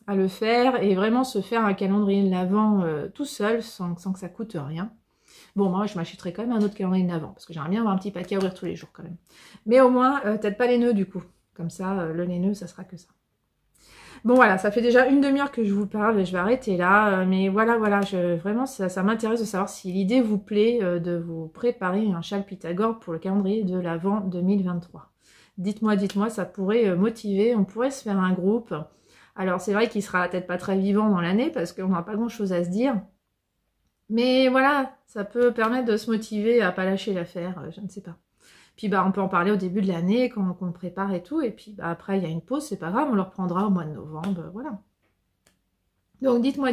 à le faire et vraiment se faire un calendrier de l'Avent tout seul sans que ça coûte rien. Bon, moi je m'achèterais quand même un autre calendrier de l'Avent parce que j'aimerais bien avoir un petit paquet à ouvrir tous les jours quand même. Mais au moins, peut-être pas laineux du coup. Comme ça, le laineux, ça sera que ça. Bon voilà, ça fait déjà une demi-heure que je vous parle et je vais arrêter là. Mais voilà, vraiment ça m'intéresse de savoir si l'idée vous plaît de vous préparer un châle Pythagore pour le calendrier de l'Avent 2023. Dites-moi, ça pourrait motiver, on pourrait se faire un groupe. Alors c'est vrai qu'il sera peut-être pas très vivant dans l'année parce qu'on n'aura pas grand-chose à se dire. Mais voilà, ça peut permettre de se motiver à pas lâcher l'affaire, je ne sais pas. Puis bah on peut en parler au début de l'année quand on le prépare et tout, et puis bah, après il y a une pause, c'est pas grave, on le reprendra au mois de novembre, voilà. Donc dites-moi,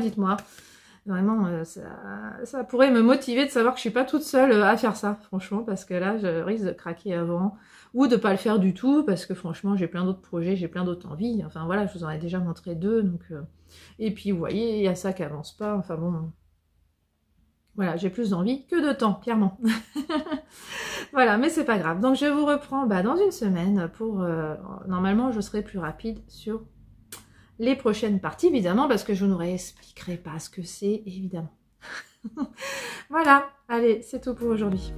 vraiment ça pourrait me motiver de savoir que je suis pas toute seule à faire ça, franchement, parce que là je risque de craquer avant, ou de pas le faire du tout, parce que franchement j'ai plein d'autres projets, j'ai plein d'autres envies, enfin voilà, je vous en ai déjà montré 2, donc et puis vous voyez, il y a ça qui avance pas, enfin bon... Voilà, j'ai plus d'envie que de temps, clairement. Voilà, mais c'est pas grave. Donc je vous reprends dans une semaine pour... normalement, je serai plus rapide sur les prochaines parties, évidemment, parce que je ne vous expliquerai pas ce que c'est, évidemment. Voilà, allez, c'est tout pour aujourd'hui.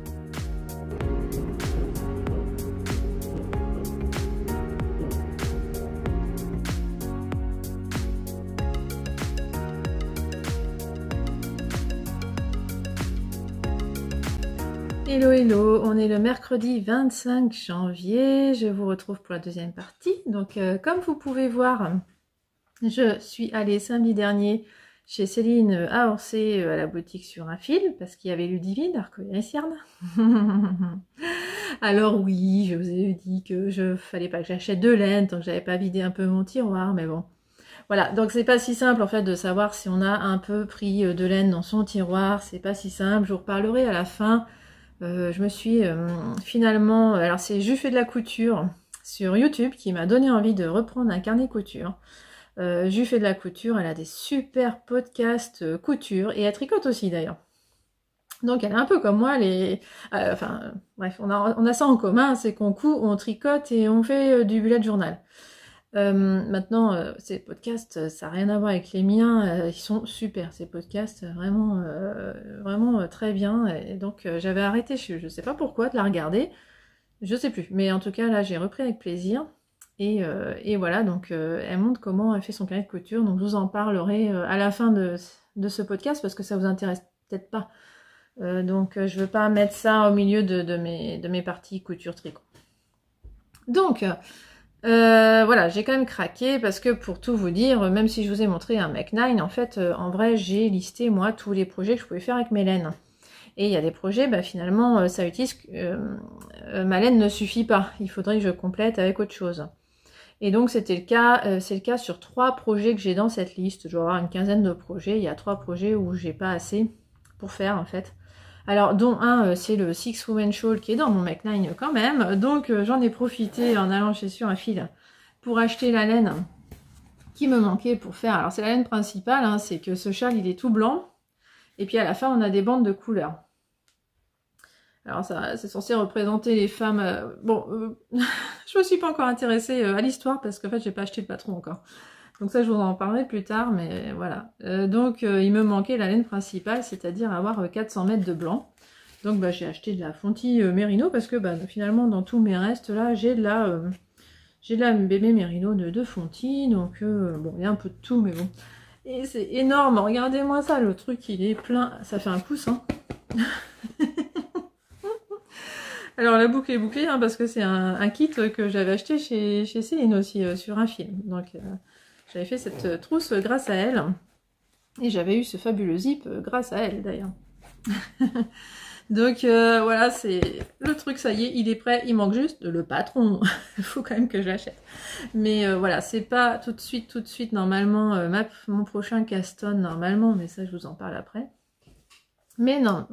Hello, on est le mercredi 25 janvier, je vous retrouve pour la deuxième partie. Donc comme vous pouvez voir, je suis allée samedi dernier chez Céline à Orsay à la boutique sur un fil, parce qu'il y avait Ludivine, Arcoïrissierne. Alors oui, je vous ai dit que fallait pas que j'achète de laine tant que j'avais pas vidé un peu mon tiroir, mais bon. Voilà, donc c'est pas si simple en fait de savoir si on a un peu pris de laine dans son tiroir, c'est pas si simple, je vous reparlerai à la fin. Je me suis finalement... Alors c'est Jules fait de la couture sur YouTube qui m'a donné envie de reprendre un carnet couture. Jules fait de la couture, elle a des super podcasts couture et elle tricote aussi d'ailleurs. Donc elle est un peu comme moi, bref, on a ça en commun, c'est qu'on coud, on tricote et on fait du bullet journal. Maintenant, ces podcasts, ça n'a rien à voir avec les miens, ils sont super, ces podcasts, vraiment très bien, et donc j'avais arrêté, je ne sais pas pourquoi, de la regarder, je sais plus, mais en tout cas, là, j'ai repris avec plaisir, et voilà, donc elle montre comment elle fait son carnet de couture, donc je vous en parlerai à la fin de ce podcast, parce que ça vous intéresse peut-être pas, donc je veux pas mettre ça au milieu de mes parties couture-tricot. Donc... voilà, j'ai quand même craqué parce que pour tout vous dire, même si je vous ai montré un Make 9, en fait, en vrai, j'ai listé moi tous les projets que je pouvais faire avec mes laines. Et il y a des projets, finalement, ça utilise ma laine ne suffit pas. Il faudrait que je complète avec autre chose. Et donc c'était le cas, c'est le cas sur 3 projets que j'ai dans cette liste. Je dois avoir une quinzaine de projets. Il y a 3 projets où j'ai pas assez pour faire en fait. Alors dont un, c'est le Six Women Shawl qui est dans mon neckline quand même. Donc j'en ai profité en allant chez Sur un Fil pour acheter la laine qui me manquait pour faire. Alors c'est la laine principale, hein, c'est que ce châle il est tout blanc. Et puis à la fin on a des bandes de couleur. Alors ça, c'est censé représenter les femmes... je me suis pas encore intéressée à l'histoire parce qu'en fait j'ai pas acheté le patron encore. Donc ça je vous en parlerai plus tard, mais voilà. Donc il me manquait la laine principale, c'est-à-dire avoir 400 mètres de blanc. Donc bah, j'ai acheté de la Fonty Merino parce que bah, finalement dans tous mes restes là j'ai de la bébé Merino de Fonty. Donc bon il y a un peu de tout mais bon. Et c'est énorme, regardez-moi ça, le truc il est plein, ça fait un pouce hein. Alors la boucle est bouclée hein, parce que c'est un kit que j'avais acheté chez Céline aussi sur un film. Donc j'avais fait cette trousse grâce à elle. Et j'avais eu ce fabuleux zip grâce à elle d'ailleurs. Donc voilà, c'est le truc, ça y est, il est prêt. Il manque juste le patron. Il faut quand même que je l'achète. Mais voilà, c'est pas tout de suite normalement mon prochain Caston normalement. Mais ça je vous en parle après. Mais non,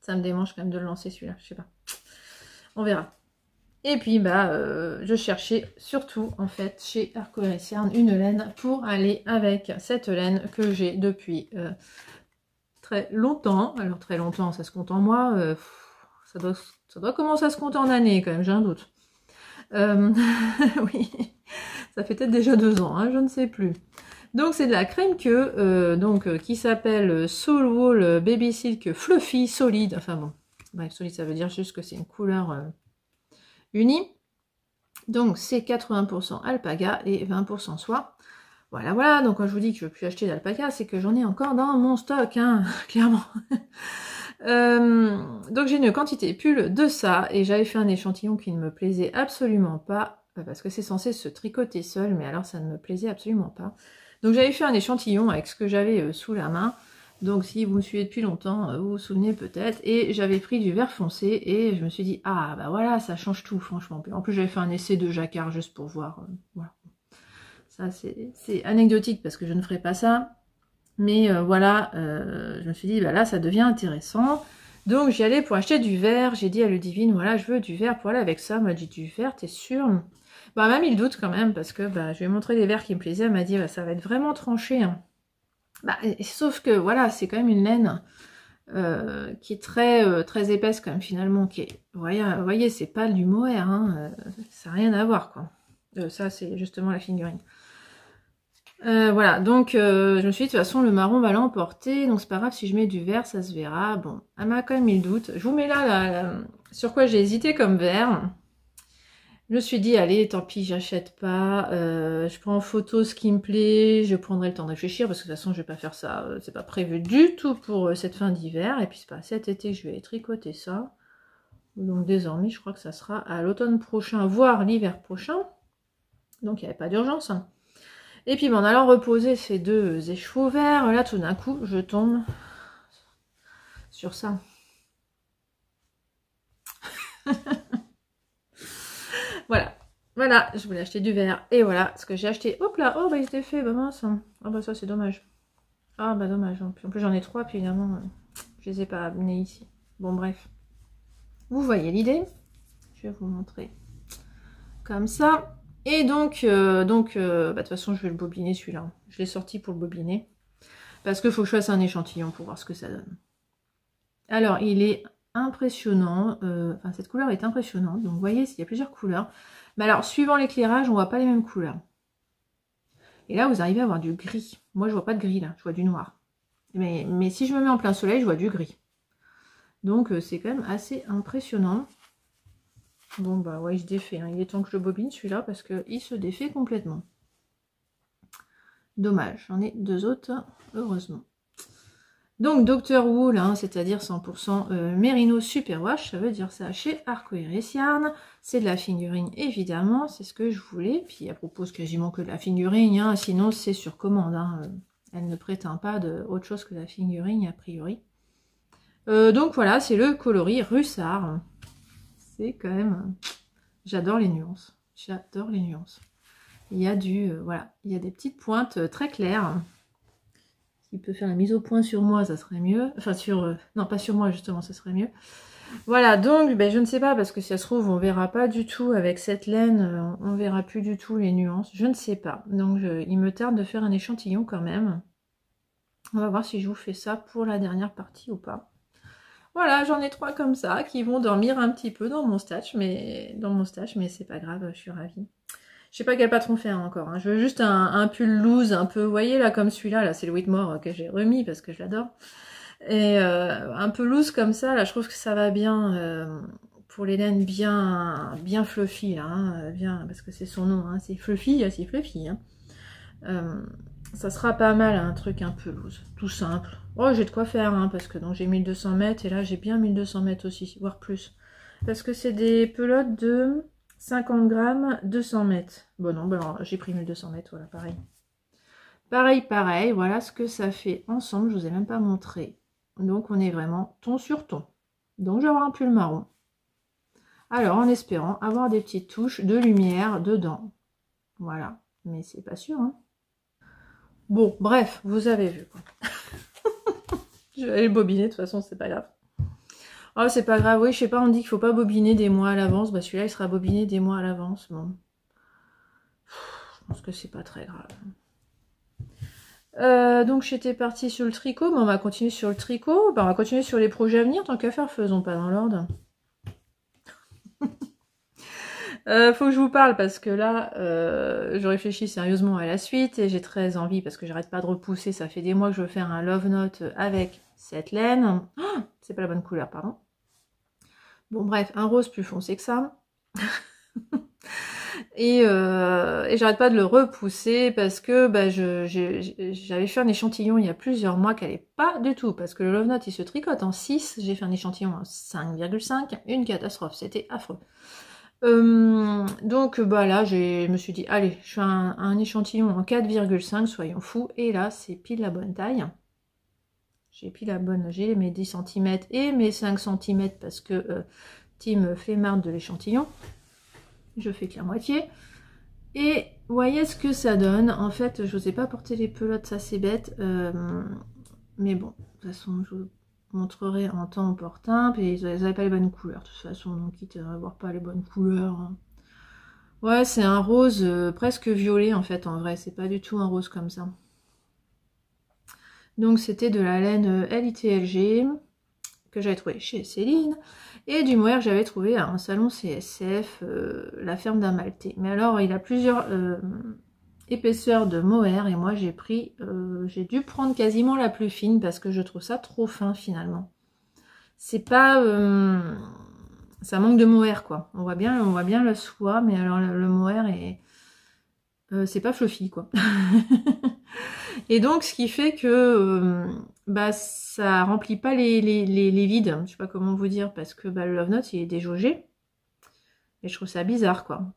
ça me démange quand même de le lancer celui-là, je sais pas. On verra. Et puis bah je cherchais surtout en fait chez Arcoiris Yarn une laine pour aller avec cette laine que j'ai depuis très longtemps. Alors très longtemps, ça se compte en mois, ça doit commencer à se compter en années quand même, j'ai un doute. Oui, ça fait peut-être déjà 2 ans, hein, je ne sais plus. Donc c'est de la crème que qui s'appelle Soul Wool Baby Silk Fluffy Solide. Enfin bon, bref, solide ça veut dire juste que c'est une couleur unie. Donc c'est 80% alpaga et 20% soie. Voilà, donc quand je vous dis que je ne veux plus acheter d'alpaga, c'est que j'en ai encore dans mon stock, hein, clairement. Donc j'ai une quantité pull de ça, et j'avais fait un échantillon qui ne me plaisait absolument pas, parce que c'est censé se tricoter seul, mais alors ça ne me plaisait absolument pas. Donc j'avais fait un échantillon avec ce que j'avais sous la main, donc si vous me suivez depuis longtemps, vous vous souvenez peut-être, et j'avais pris du vert foncé, et je me suis dit, ah bah voilà, ça change tout, franchement. En plus j'avais fait un essai de jacquard juste pour voir, voilà. Ça c'est anecdotique parce que je ne ferai pas ça. Mais voilà, je me suis dit, bah là ça devient intéressant. Donc j'y allais pour acheter du vert. J'ai dit à Ludivine, voilà, je veux du vert pour aller avec ça. Elle m'a dit, du vert, t'es sûre? Bah même il doute quand même parce que bah, je lui ai montré les verts qui me plaisaient. Elle m'a dit, bah, ça va être vraiment tranché. Hein. Bah, sauf que voilà, c'est quand même une laine qui est très épaisse quand même finalement. Qui est, vous voyez c'est pas du mohair, hein, ça n'a rien à voir quoi. Ça c'est justement la figurine. Voilà, donc je me suis dit de toute façon le marron va l'emporter, donc c'est pas grave si je mets du vert, ça se verra. Bon, elle m'a quand même mis le doute. Je vous mets là, sur quoi j'ai hésité comme vert. Je me suis dit allez tant pis j'achète pas, je prends en photo ce qui me plaît, je prendrai le temps de réfléchir parce que de toute façon je vais pas faire ça, c'est pas prévu du tout pour cette fin d'hiver, et puis c'est pas cet été que je vais tricoter ça. Donc désormais je crois que ça sera à l'automne prochain, voire l'hiver prochain, donc il n'y avait pas d'urgence. Hein. Et puis en allant reposer ces 2 écheveaux verts, là tout d'un coup je tombe sur ça. Voilà, je voulais acheter du vert. Et voilà ce que j'ai acheté. Hop là, oh bah il s'était fait, bah mince. Ah bah ça c'est dommage. Ah bah dommage. En plus j'en ai 3, puis évidemment je les ai pas amenés ici. Bon bref. Vous voyez l'idée. Je vais vous montrer comme ça. Et donc, bah, de toute façon, je vais le bobiner celui-là. Je l'ai sorti pour le bobiner. Parce qu'il faut que je fasse un échantillon pour voir ce que ça donne. Alors, il est impressionnant. Enfin, cette couleur est impressionnante. Donc, vous voyez, il y a plusieurs couleurs. Mais alors, suivant l'éclairage, on voit pas les mêmes couleurs. Et là, vous arrivez à avoir du gris. Moi, je vois pas de gris, là. Je vois du noir. Mais si je me mets en plein soleil, je vois du gris. Donc, c'est quand même assez impressionnant. Bon bah ouais, il se défait, hein. Il est temps que je le bobine celui-là parce qu'il se défait complètement. Dommage, j'en ai 2 autres, heureusement. Donc Dr Wool, hein, c'est-à-dire 100% Merino Superwash, ça veut dire ça chez Arcoiris Yarn. C'est de la figurine évidemment, c'est ce que je voulais. Puis elle propose quasiment que de la figurine, hein, sinon c'est sur commande. Hein. Elle ne prétend pas de autre chose que la figurine a priori. Donc voilà, c'est le coloris Russard. C'est quand même... J'adore les nuances. J'adore les nuances. Il y a voilà, il y a des petites pointes très claires. S'il peut faire la mise au point sur moi, ça serait mieux. Enfin, non, pas sur moi, justement, ça serait mieux. Voilà, donc, ben, je ne sais pas, parce que si ça se trouve, on verra pas du tout avec cette laine, on verra plus du tout les nuances. Je ne sais pas. Donc, il me tarde de faire un échantillon quand même. On va voir si je vous fais ça pour la dernière partie ou pas. Voilà, j'en ai 3 comme ça, qui vont dormir un petit peu dans mon stash, mais c'est pas grave, je suis ravie. Je sais pas quel patron faire encore. Hein. Je veux juste un pull loose, un peu, vous voyez là, comme celui-là, là, c'est le Whitmore que j'ai remis parce que je l'adore. Et un peu loose comme ça, là, je trouve que ça va bien pour les laines bien fluffy, là, hein, bien, parce que c'est son nom, hein, c'est fluffy. Hein. Ça sera pas mal, un truc un peu loose, tout simple. Oh, j'ai de quoi faire, hein, parce que donc j'ai 1200 mètres, et là j'ai bien 1200 mètres aussi, voire plus. Parce que c'est des pelotes de 50 grammes, 200 mètres. Bon, non, ben, j'ai pris 1200 mètres, voilà, pareil. Pareil, voilà ce que ça fait ensemble, je vous ai même pas montré. Donc on est vraiment ton sur ton. Donc je vais avoir un pull marron. Alors en espérant avoir des petites touches de lumière dedans. Voilà, mais c'est pas sûr, hein. Bon, bref, vous avez vu, quoi. Je vais aller le bobiner, de toute façon, c'est pas grave. Oh, c'est pas grave, oui, je sais pas, on dit qu'il faut pas bobiner des mois à l'avance. Bah, celui-là, il sera bobiné des mois à l'avance. Bon. Je pense que c'est pas très grave. Donc, j'étais partie sur le tricot. Bon, on va continuer sur le tricot. Bah, on va continuer sur les projets à venir. Tant qu'à faire, faisons pas dans l'ordre. Faut que je vous parle parce que là, je réfléchis sérieusement à la suite et j'ai très envie parce que j'arrête pas de repousser. Ça fait des mois que je veux faire un love note avec cette laine. Oh, c'est pas la bonne couleur, pardon. Bon, bref, un rose plus foncé que ça. Et j'arrête pas de le repousser parce que bah, j'avais fait un échantillon il y a plusieurs mois qui allait pas du tout parce que le Love Note il se tricote en 6. J'ai fait un échantillon en 5,5. Une catastrophe, c'était affreux. Donc bah là je me suis dit allez je fais un échantillon en 4,5, soyons fous, et là c'est pile la bonne taille. J'ai pile la bonne, j'ai mes 10 cm et mes 5 cm parce que Tim fait marre de l'échantillon. Je fais que la moitié. Et voyez ce que ça donne. En fait, je n'osais pas porter les pelotes, ça c'est bête. Mais bon, de toute façon, je vous montrerai en temps opportun. Puis ils n'avaient pas les bonnes couleurs, de toute façon, donc quitte à avoir pas les bonnes couleurs. Ouais, c'est un rose presque violet en fait, en vrai. C'est pas du tout un rose comme ça. Donc c'était de la laine LITLG que j'avais trouvé chez Céline. Et du mohair, j'avais trouvé à un salon CSF, la ferme d'un Maltais. Mais alors, il a plusieurs épaisseurs de mohair. Et moi, j'ai dû prendre quasiment la plus fine parce que je trouve ça trop fin finalement. C'est pas... ça manque de mohair, quoi. On voit bien le soie, mais alors le mohair est... c'est pas fluffy, quoi. Et donc, ce qui fait que bah, ça remplit pas les vides. Je sais pas comment vous dire, parce que bah, le Love Note, il est déjaugé. Et je trouve ça bizarre, quoi.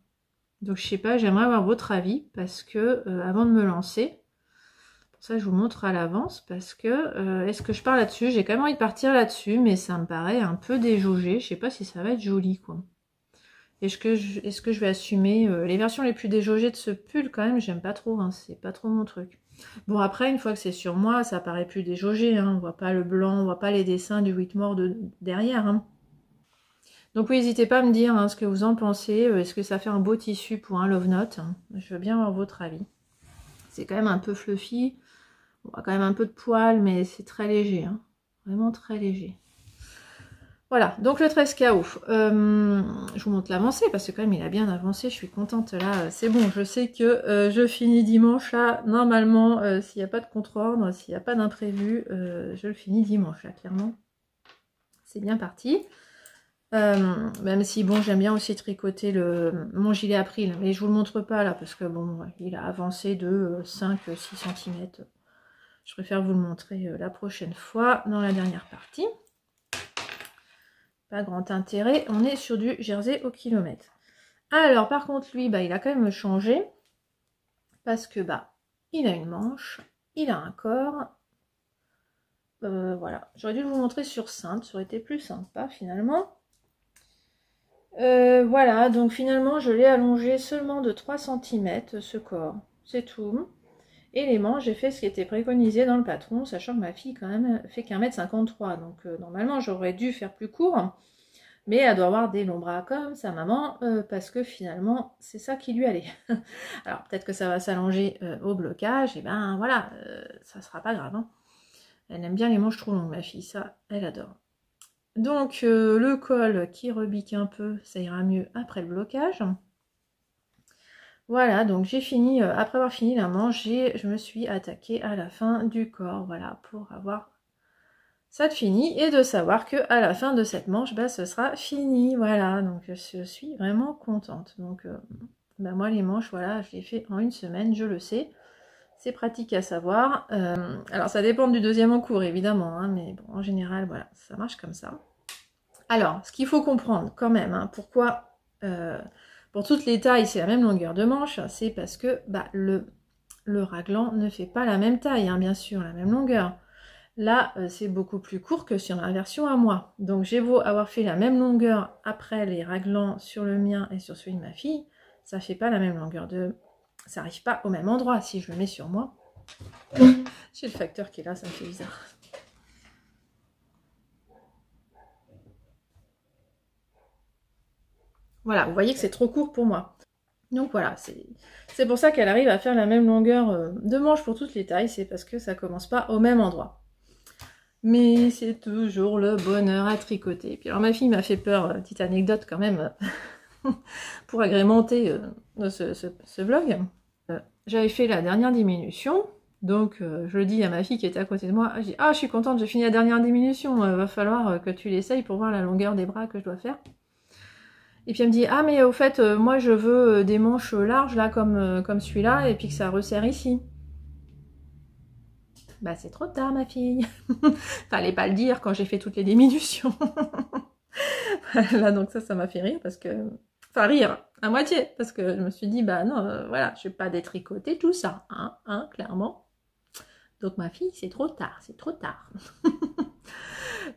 Donc, je sais pas, j'aimerais avoir votre avis, parce que avant de me lancer, pour ça, je vous montre à l'avance, parce que est-ce que je pars là-dessus? J'ai quand même envie de partir là-dessus, mais ça me paraît un peu déjaugé. Je sais pas si ça va être joli, quoi. Est-ce que je vais assumer les versions les plus déjaugées de ce pull, quand même, j'aime pas trop, hein, c'est pas trop mon truc. Bon, après, une fois que c'est sur moi, ça paraît plus déjaugé, hein, on voit pas le blanc, on voit pas les dessins du Whitmore derrière. Hein. Donc oui, n'hésitez pas à me dire hein, ce que vous en pensez, est-ce que ça fait un beau tissu pour un Love Note? Je veux bien avoir votre avis. C'est quand même un peu fluffy, on voit quand même un peu de poil, mais c'est très léger, hein, vraiment très léger. Voilà, donc le 13 KO. Je vous montre l'avancée parce que quand même il a bien avancé, je suis contente là. C'est bon, je sais que je finis dimanche là. Normalement, s'il n'y a pas de contre-ordre, s'il n'y a pas d'imprévu, je le finis dimanche là, clairement. C'est bien parti. Même si bon, j'aime bien aussi tricoter mon gilet April, mais je vous le montre pas là parce que bon, il a avancé de 5-6 cm. Je préfère vous le montrer la prochaine fois dans la dernière partie. Pas grand intérêt, on est sur du jersey au kilomètre. Alors par contre lui, bah, il a quand même changé. Parce que bah, il a une manche, il a un corps. Voilà, j'aurais dû vous montrer sur cintre, ça aurait été plus sympa finalement. Voilà, donc finalement je l'ai allongé seulement de 3 cm ce corps, c'est tout. Et les manches, j'ai fait ce qui était préconisé dans le patron, sachant que ma fille quand même fait qu'1,53 m, donc normalement j'aurais dû faire plus court, mais elle doit avoir des longs bras comme sa maman, parce que finalement c'est ça qui lui allait. Alors peut-être que ça va s'allonger au blocage, et ben voilà, ça sera pas grave, hein. Elle aime bien les manches trop longues ma fille, ça elle adore. Donc le col qui rebique un peu, ça ira mieux après le blocage. Voilà, donc j'ai fini, après avoir fini la manche, je me suis attaquée à la fin du corps, voilà, pour avoir ça de fini, et de savoir que à la fin de cette manche, bah, ce sera fini, voilà, donc je suis vraiment contente. Donc bah, moi les manches, voilà, je les fais en 1 semaine, je le sais, c'est pratique à savoir. Alors ça dépend du deuxième en cours évidemment, hein, mais bon, en général, voilà, ça marche comme ça. Alors, ce qu'il faut comprendre quand même, hein, pourquoi pour toutes les tailles c'est la même longueur de manche, c'est parce que bah, le raglan ne fait pas la même taille, hein, bien sûr, la même longueur. Là, c'est beaucoup plus court que sur la version à moi. Donc j'ai beau avoir fait la même longueur après les raglans sur le mien et sur celui de ma fille, ça fait pas la même longueur de... Ça arrive pas au même endroit si je le mets sur moi. J'ai le facteur qui est là, ça me fait bizarre. Voilà, vous voyez que c'est trop court pour moi. Donc voilà, c'est pour ça qu'elle arrive à faire la même longueur de manche pour toutes les tailles, c'est parce que ça commence pas au même endroit. Mais c'est toujours le bonheur à tricoter. Puis alors ma fille m'a fait peur, petite anecdote quand même, pour agrémenter ce vlog. J'avais fait la dernière diminution, donc je le dis à ma fille qui était à côté de moi, je dis « Ah, je suis contente, j'ai fini la dernière diminution, va falloir que tu l'essayes pour voir la longueur des bras que je dois faire. » Et puis elle me dit « Ah mais au fait, moi je veux des manches larges là comme celui-là et puis que ça resserre ici. » Bah c'est trop tard ma fille. Fallait pas le dire quand j'ai fait toutes les diminutions. Voilà, donc ça m'a fait rire parce que... Enfin rire, à moitié, parce que je me suis dit bah non, voilà, je vais pas détricoter tout ça, hein, clairement. Donc ma fille, c'est trop tard, c'est trop tard.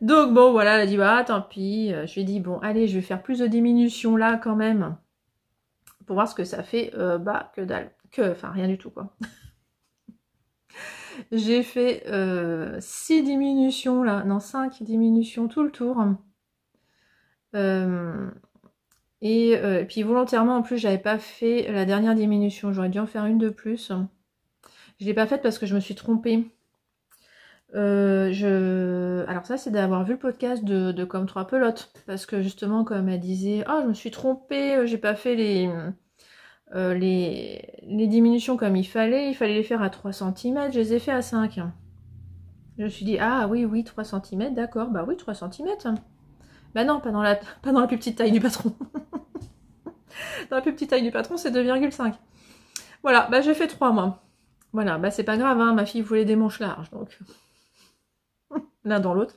Donc bon, voilà, elle a dit bah tant pis. Je lui ai dit bon, allez, je vais faire plus de diminution là quand même. Pour voir ce que ça fait, bah que dalle. Enfin rien du tout quoi. J'ai fait 6 diminutions là, non 5 diminutions tout le tour. Et puis volontairement en plus j'avais pas fait la dernière diminution, j'aurais dû en faire une de plus. Je l'ai pas faite parce que je me suis trompée. Alors ça c'est d'avoir vu le podcast de Comme 3 pelotes, parce que justement comme elle disait « Ah, je me suis trompée, j'ai pas fait les diminutions comme il fallait les faire à 3 cm, je les ai fait à 5. » Je me suis dit « Ah oui, 3 cm, d'accord, bah oui 3 cm. » Bah non, pas dans la plus petite taille du patron. Dans la plus petite taille du patron, c'est 2,5. Voilà, bah j'ai fait 3 moi. Voilà, bah c'est pas grave, hein, ma fille voulait des manches larges, donc l'un dans l'autre.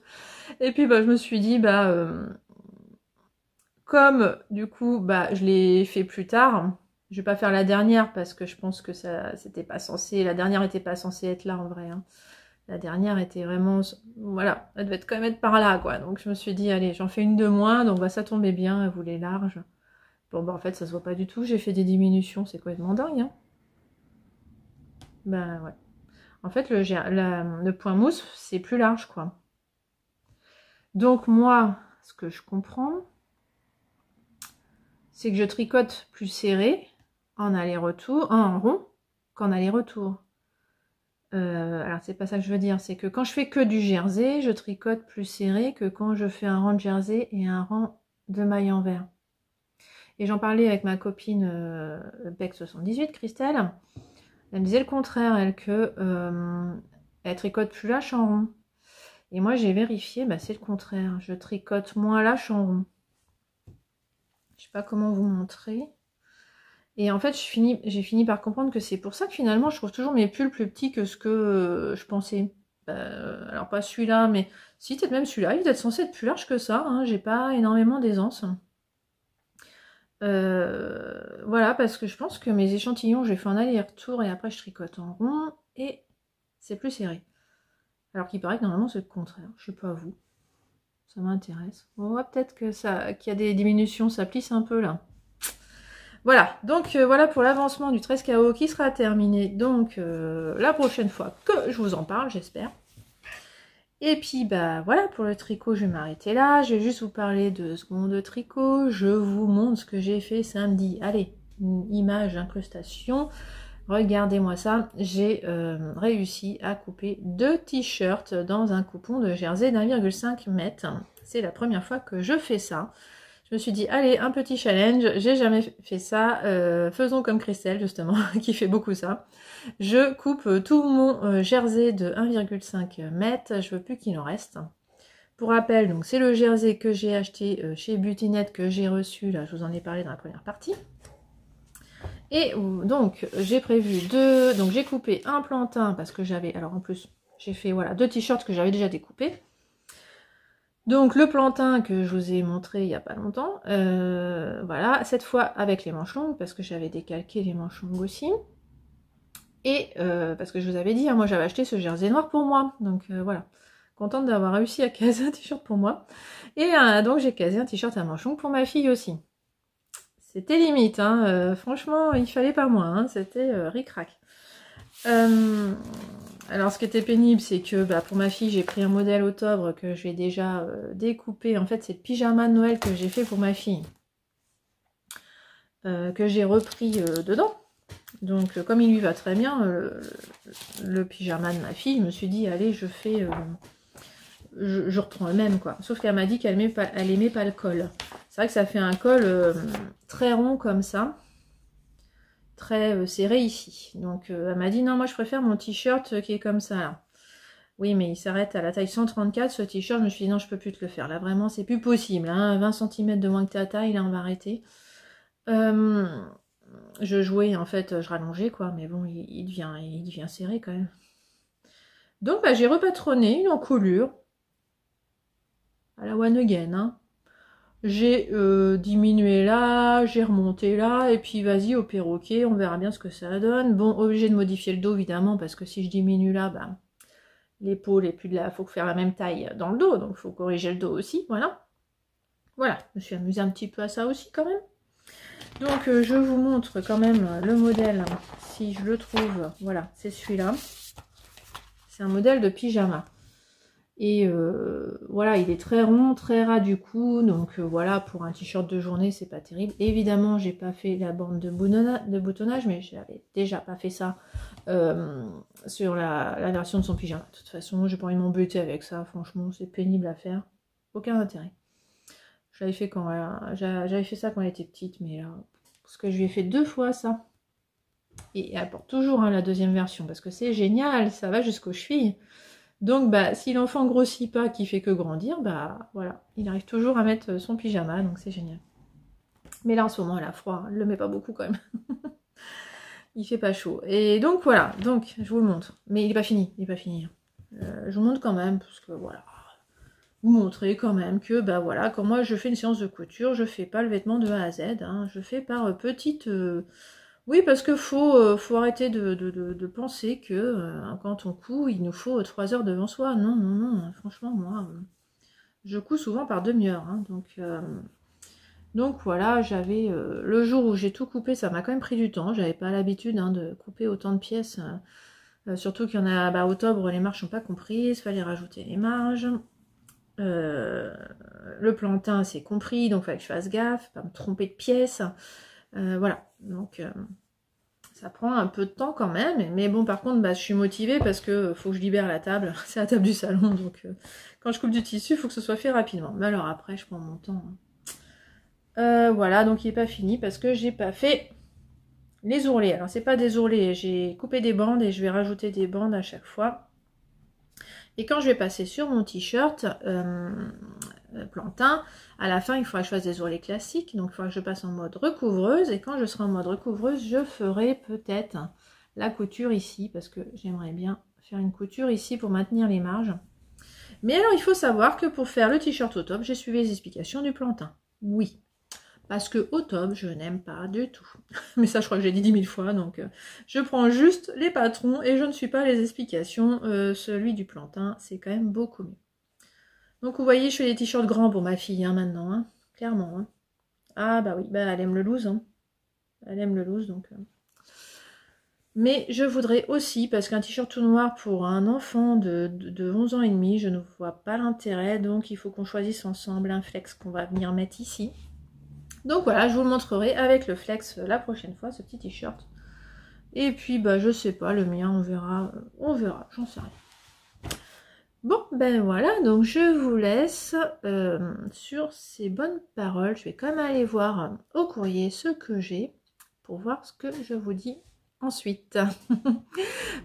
Et puis bah je me suis dit, bah comme du coup, bah je l'ai fait plus tard, je vais pas faire la dernière parce que je pense que ça c'était pas censé, la dernière était pas censée être là en vrai, hein. La dernière était vraiment, voilà, elle devait être quand même être par là, quoi. Donc je me suis dit, allez, j'en fais une de moins, donc bah ça tombait bien, elle voulait large. Bon bah en fait ça se voit pas du tout, j'ai fait des diminutions, c'est complètement dingue, hein. Ben ouais. En fait le point mousse c'est plus large, quoi. Donc moi, ce que je comprends, c'est que je tricote plus serré en aller-retour, en rond, qu'en aller-retour. Alors c'est pas ça que je veux dire, c'est que quand je fais que du jersey, je tricote plus serré que quand je fais un rang de jersey et un rang de maille envers. Et j'en parlais avec ma copine Bec 78, Christelle. Elle me disait le contraire, elle, que elle tricote plus lâche en rond. Et moi j'ai vérifié, bah, c'est le contraire. Je tricote moins lâche en rond. Je sais pas comment vous montrer. Et en fait, j'ai fini par comprendre que c'est pour ça que finalement, je trouve toujours mes pulls plus petits que ce que je pensais. Alors pas celui-là, mais si peut-être même celui-là, il est peut-être censé être plus large que ça. Hein, j'ai pas énormément d'aisance. Voilà, parce que je pense que mes échantillons, j'ai fait un aller-retour et après je tricote en rond et c'est plus serré. Alors qu'il paraît que normalement c'est le contraire. Je sais pas vous. Ça m'intéresse. On voit peut-être que qu'il y a des diminutions, ça plisse un peu là. Voilà, donc voilà pour l'avancement du 13 KO qui sera terminé donc la prochaine fois que je vous en parle, j'espère. Et puis bah voilà, pour le tricot, je vais m'arrêter là. Je vais juste vous parler de secondes de tricot. Je vous montre ce que j'ai fait samedi. Allez, une image incrustation. Regardez-moi ça, j'ai réussi à couper 2 t-shirts dans un coupon de jersey d'1,5 m. C'est la première fois que je fais ça. Je me suis dit, allez, un petit challenge, j'ai jamais fait ça, faisons comme Christelle justement, qui fait beaucoup ça. Je coupe tout mon jersey de 1,5 m, je veux plus qu'il en reste. Pour rappel, donc c'est le jersey que j'ai acheté chez Butinette, que j'ai reçu, là je vous en ai parlé dans la première partie. Et donc j'ai prévu donc j'ai coupé un plantain parce que j'avais, alors en plus j'ai fait voilà 2 t-shirts que j'avais déjà découpés. Donc le plantain que je vous ai montré il n'y a pas longtemps, voilà, cette fois avec les manches longues parce que j'avais décalqué les manches longues aussi. Et parce que je vous avais dit, hein, moi j'avais acheté ce jersey noir pour moi, donc voilà, contente d'avoir réussi à caser un t-shirt pour moi. Et donc j'ai casé un t-shirt à manches longues pour ma fille aussi. C'était limite, hein, franchement, il fallait pas moins, hein, c'était ric-rac. Alors ce qui était pénible, c'est que bah, pour ma fille, j'ai pris un modèle octobre que je vais déjà découper. En fait, c'est le pyjama de Noël que j'ai fait pour ma fille, que j'ai repris dedans. Donc comme il lui va très bien, le pyjama de ma fille, je me suis dit, allez, je fais... je reprends le même quoi. Sauf qu'elle m'a dit qu'elle aimait pas le col. C'est vrai que ça fait un col très rond comme ça, très serré ici. Donc elle m'a dit non, moi je préfère mon t-shirt qui est comme ça là. Oui, mais il s'arrête à la taille 134 ce t-shirt. Je me suis dit non, je peux plus te le faire là, vraiment c'est plus possible. Hein. 20 cm de moins que ta taille, là on va arrêter. Je jouais en fait, je rallongeais quoi, mais bon, il devient serré quand même. Donc bah, j'ai repatronné une encolure à la one again, hein. J'ai diminué là, j'ai remonté là, et puis vas-y au perroquet, on verra bien ce que ça donne. Bon, obligé de modifier le dos évidemment, parce que si je diminue là, bah, l'épaule est plus de là, faut faire la même taille dans le dos, donc il faut corriger le dos aussi, voilà. Voilà, je me suis amusée un petit peu à ça aussi quand même. Donc je vous montre quand même le modèle, si je le trouve, voilà, c'est celui-là. C'est un modèle de pyjama. Et voilà, il est très rond, très ras du cou, donc voilà, pour un t-shirt de journée, c'est pas terrible. Évidemment, j'ai pas fait la bande de boutonnage, mais j'avais déjà pas fait ça sur la version de son pyjama. De toute façon, j'ai pas envie de m'embêter avec ça, franchement, c'est pénible à faire. Aucun intérêt. J'avais fait ça quand elle était petite, mais là, parce que je lui ai fait 2 fois ça. Et elle porte toujours hein, la deuxième version, parce que c'est génial, ça va jusqu'aux chevilles. Donc, bah, si l'enfant grossit pas, qui fait que grandir, bah, voilà, il arrive toujours à mettre son pyjama, donc c'est génial. Mais là, en ce moment, elle a froid, elle le met pas beaucoup quand même. Il fait pas chaud. Et donc, voilà, donc, je vous le montre. Mais il est pas fini, il est pas fini. Je vous montre quand même, parce que, voilà, vous montrer quand même que, bah, voilà, quand moi, je fais une séance de couture, je fais pas le vêtement de A à Z, hein, je fais par petites... Oui, parce que faut arrêter de penser que quand on coud, il nous faut 3 heures devant soi. Non, non, non, franchement, moi, je couds souvent par demi-heure. Hein, donc voilà, j'avais le jour où j'ai tout coupé, ça m'a quand même pris du temps. J'avais pas l'habitude hein, de couper autant de pièces. Surtout qu'il y en a, bah, octobre, les marges sont pas comprises, fallait rajouter les marges. Le plantain, c'est compris, donc il fallait que je fasse gaffe, pas me tromper de pièces. Voilà, donc ça prend un peu de temps quand même, mais bon par contre bah, je suis motivée parce que faut que je libère la table, c'est la table du salon, donc quand je coupe du tissu, il faut que ce soit fait rapidement. Mais alors après, je prends mon temps. Voilà, donc il n'est pas fini parce que j'ai pas fait les ourlets. Alors c'est pas des ourlets, j'ai coupé des bandes et je vais rajouter des bandes à chaque fois. Et quand je vais passer sur mon t-shirt plantain, à la fin il faudra que je fasse des ourlets classiques, donc il faudra que je passe en mode recouvreuse, et quand je serai en mode recouvreuse, je ferai peut-être la couture ici, parce que j'aimerais bien faire une couture ici pour maintenir les marges. Mais alors il faut savoir que pour faire le t-shirt au top, j'ai suivi les explications du plantain. Oui, parce que au top, je n'aime pas du tout. Mais ça, je crois que j'ai dit 10 000 fois, donc je prends juste les patrons et je ne suis pas les explications. Celui du plantain, c'est quand même beaucoup mieux. Donc vous voyez, je fais des t-shirts grands pour ma fille hein, maintenant, hein, clairement. Hein. Ah bah oui, bah elle aime le loose. Hein. Elle aime le loose, donc... Mais je voudrais aussi, parce qu'un t-shirt tout noir pour un enfant de 11 ans et demi, je ne vois pas l'intérêt, donc il faut qu'on choisisse ensemble un flex qu'on va venir mettre ici. Donc voilà, je vous le montrerai avec le flex la prochaine fois, ce petit t-shirt. Et puis, bah je sais pas, le mien, on verra, j'en sais rien. Bon, ben voilà, donc je vous laisse sur ces bonnes paroles. Je vais quand même aller voir au courrier ce que j'ai pour voir ce que je vous dis ensuite.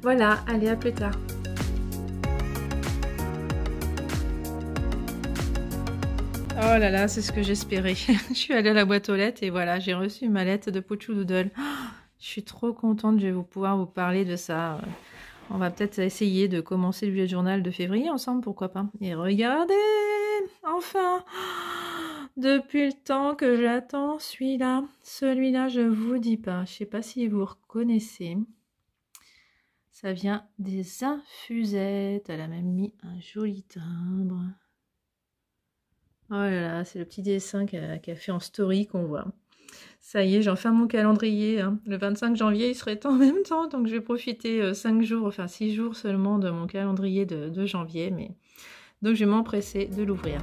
Voilà, allez, à plus tard. Oh là là, c'est ce que j'espérais. Je suis allée à la boîte aux lettres et voilà, j'ai reçu ma lettre de Pochou Doodle. Je suis trop contente, je vais pouvoir vous parler de ça. On va peut-être essayer de commencer le bullet journal de février ensemble, pourquoi pas. Et regardez, enfin, depuis le temps que j'attends celui-là. Celui-là, je vous dis pas. Je sais pas si vous reconnaissez. Ça vient des infusettes. Elle a même mis un joli timbre. Oh là là, c'est le petit dessin qu'elle a fait en story qu'on voit. Ça y est, j'en fais mon calendrier. Hein. Le 25 janvier, il serait en même temps, donc je vais profiter 5 jours, enfin 6 jours seulement de mon calendrier de janvier. Mais... Donc je vais m'empresser de l'ouvrir.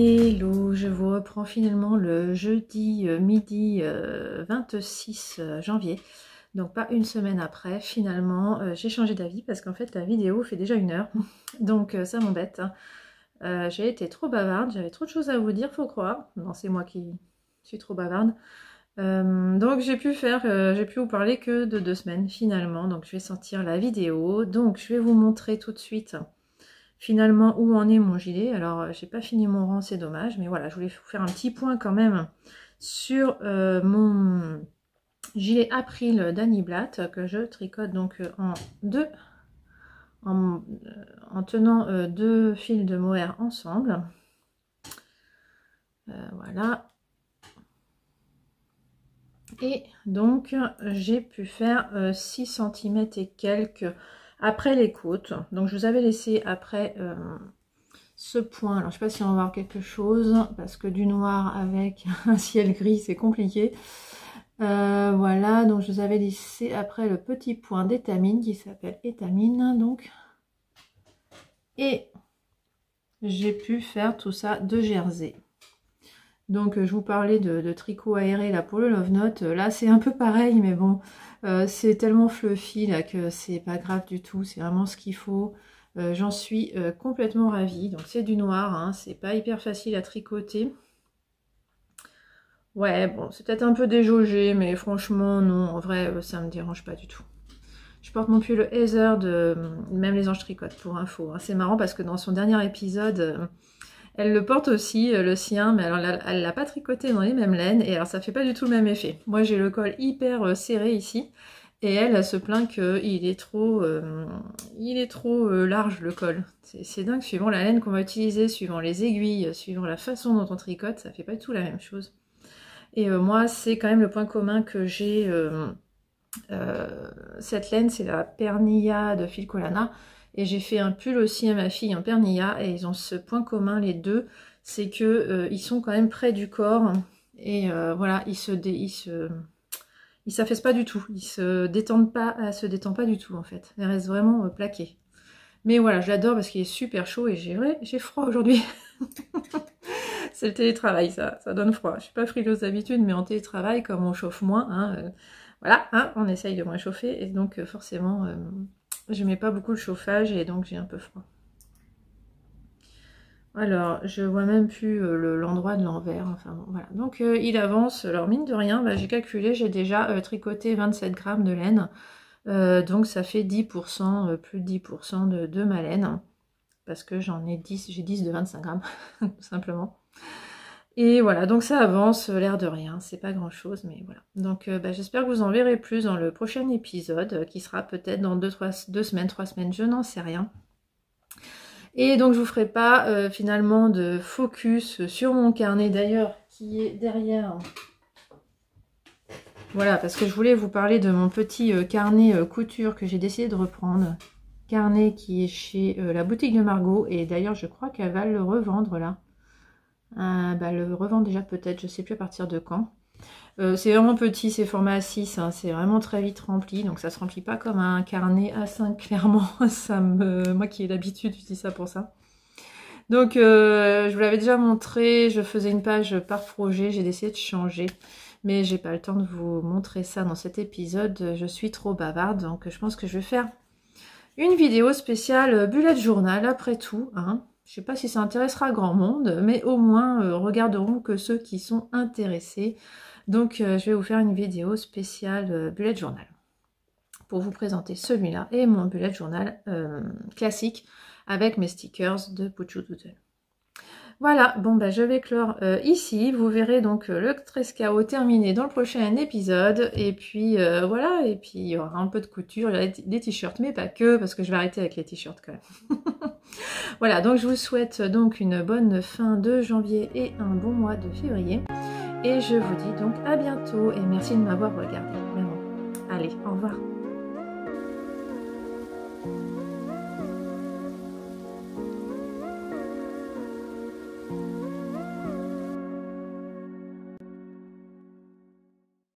Hello, je vous reprends finalement le jeudi midi 26 janvier, donc pas une semaine après. Finalement, j'ai changé d'avis parce qu'en fait la vidéo fait déjà 1 heure, donc ça m'embête. J'ai été trop bavarde, j'avais trop de choses à vous dire, faut croire. Non, c'est moi qui suis trop bavarde. Donc j'ai pu vous parler que de 2 semaines finalement, donc je vais sortir la vidéo. Donc je vais vous montrer tout de suite finalement où en est mon gilet. Alors j'ai pas fini mon rang, c'est dommage, mais voilà, je voulais vous faire un petit point quand même sur mon gilet April d'Annie Blatt que je tricote donc en tenant 2 fils de mohair ensemble. Voilà. Et donc j'ai pu faire 6 cm et quelques après les côtes. Donc je vous avais laissé après ce point. Alors je sais pas si on va voir quelque chose parce que du noir avec un ciel gris c'est compliqué. Voilà, donc je vous avais laissé après le petit point d'étamine qui s'appelle étamine donc. Et j'ai pu faire tout ça de jersey. Donc je vous parlais de tricot aéré là pour le Love Note, là c'est un peu pareil mais bon c'est tellement fluffy là que c'est pas grave du tout, c'est vraiment ce qu'il faut. J'en suis complètement ravie, donc c'est du noir, hein, c'est pas hyper facile à tricoter. Ouais bon c'est peut-être un peu déjaugé mais franchement non, en vrai ça me dérange pas du tout. Je porte mon pull le Heather de Même les anges tricotent pour info, hein. C'est marrant parce que dans son dernier épisode... elle le porte aussi, le sien, mais alors elle l'a pas tricoté dans les mêmes laines, et alors ça fait pas du tout le même effet. Moi j'ai le col hyper serré ici, et elle se plaint qu'il est trop, large le col. C'est dingue, suivant la laine qu'on va utiliser, suivant les aiguilles, suivant la façon dont on tricote, ça fait pas du tout la même chose. Et moi c'est quand même le point commun que j'ai, cette laine c'est la Pernilla de Filcolana. Et j'ai fait un pull aussi à ma fille en Pernilla et ils ont ce point commun les deux, c'est que ils sont quand même près du corps et voilà, ils s'affaissent pas du tout, ils se détendent pas, elle se détend pas du tout en fait, elle reste vraiment plaquée. Mais voilà, je l'adore parce qu'il est super chaud et j'ai froid aujourd'hui. C'est le télétravail, ça donne froid. Je suis pas frileuse d'habitude, mais en télétravail, comme on chauffe moins, hein, voilà, hein, on essaye de moins chauffer et donc forcément... je mets pas beaucoup de chauffage et donc j'ai un peu froid. Alors, je vois même plus l'endroit de l'envers. Enfin bon, voilà. Donc il avance. Alors mine de rien, bah, j'ai calculé, j'ai déjà tricoté 27 grammes de laine. Donc ça fait 10%, plus de 10% de ma laine. parce que j'en ai 10, j'ai 10 de 25 grammes, tout simplement. Et voilà, donc ça avance, l'air de rien, c'est pas grand chose, mais voilà. Donc j'espère que vous en verrez plus dans le prochain épisode, qui sera peut-être dans 2 semaines, 3 semaines, je n'en sais rien. Et donc je vous ferai pas finalement de focus sur mon carnet d'ailleurs, qui est derrière. Voilà, parce que je voulais vous parler de mon petit carnet couture que j'ai décidé de reprendre. Carnet qui est chez la boutique de Margot, et d'ailleurs je crois qu'elle va le revendre là. Le revend déjà peut-être, je sais plus à partir de quand. C'est vraiment petit, c'est format A6, hein, c'est vraiment très vite rempli, donc ça se remplit pas comme un carnet A5 clairement. Moi qui ai l'habitude, je dis ça pour ça. Donc je vous l'avais déjà montré, je faisais une page par projet, j'ai décidé de changer, mais j'ai pas le temps de vous montrer ça dans cet épisode, je suis trop bavarde, donc je pense que je vais faire une vidéo spéciale bullet journal après tout, hein. Je sais pas si ça intéressera grand monde, mais au moins regarderont que ceux qui sont intéressés. Donc je vais vous faire une vidéo spéciale bullet journal pour vous présenter celui-là et mon bullet journal classique avec mes stickers de Puchu Doodle. Voilà, bon je vais clore ici, vous verrez donc le Trescao terminé dans le prochain épisode, et puis voilà, et puis il y aura un peu de couture, il y aura des t-shirts, mais pas que, parce que je vais arrêter avec les t-shirts quand même. Voilà, donc je vous souhaite donc une bonne fin de janvier et un bon mois de février, et je vous dis donc à bientôt, et merci de m'avoir regardé.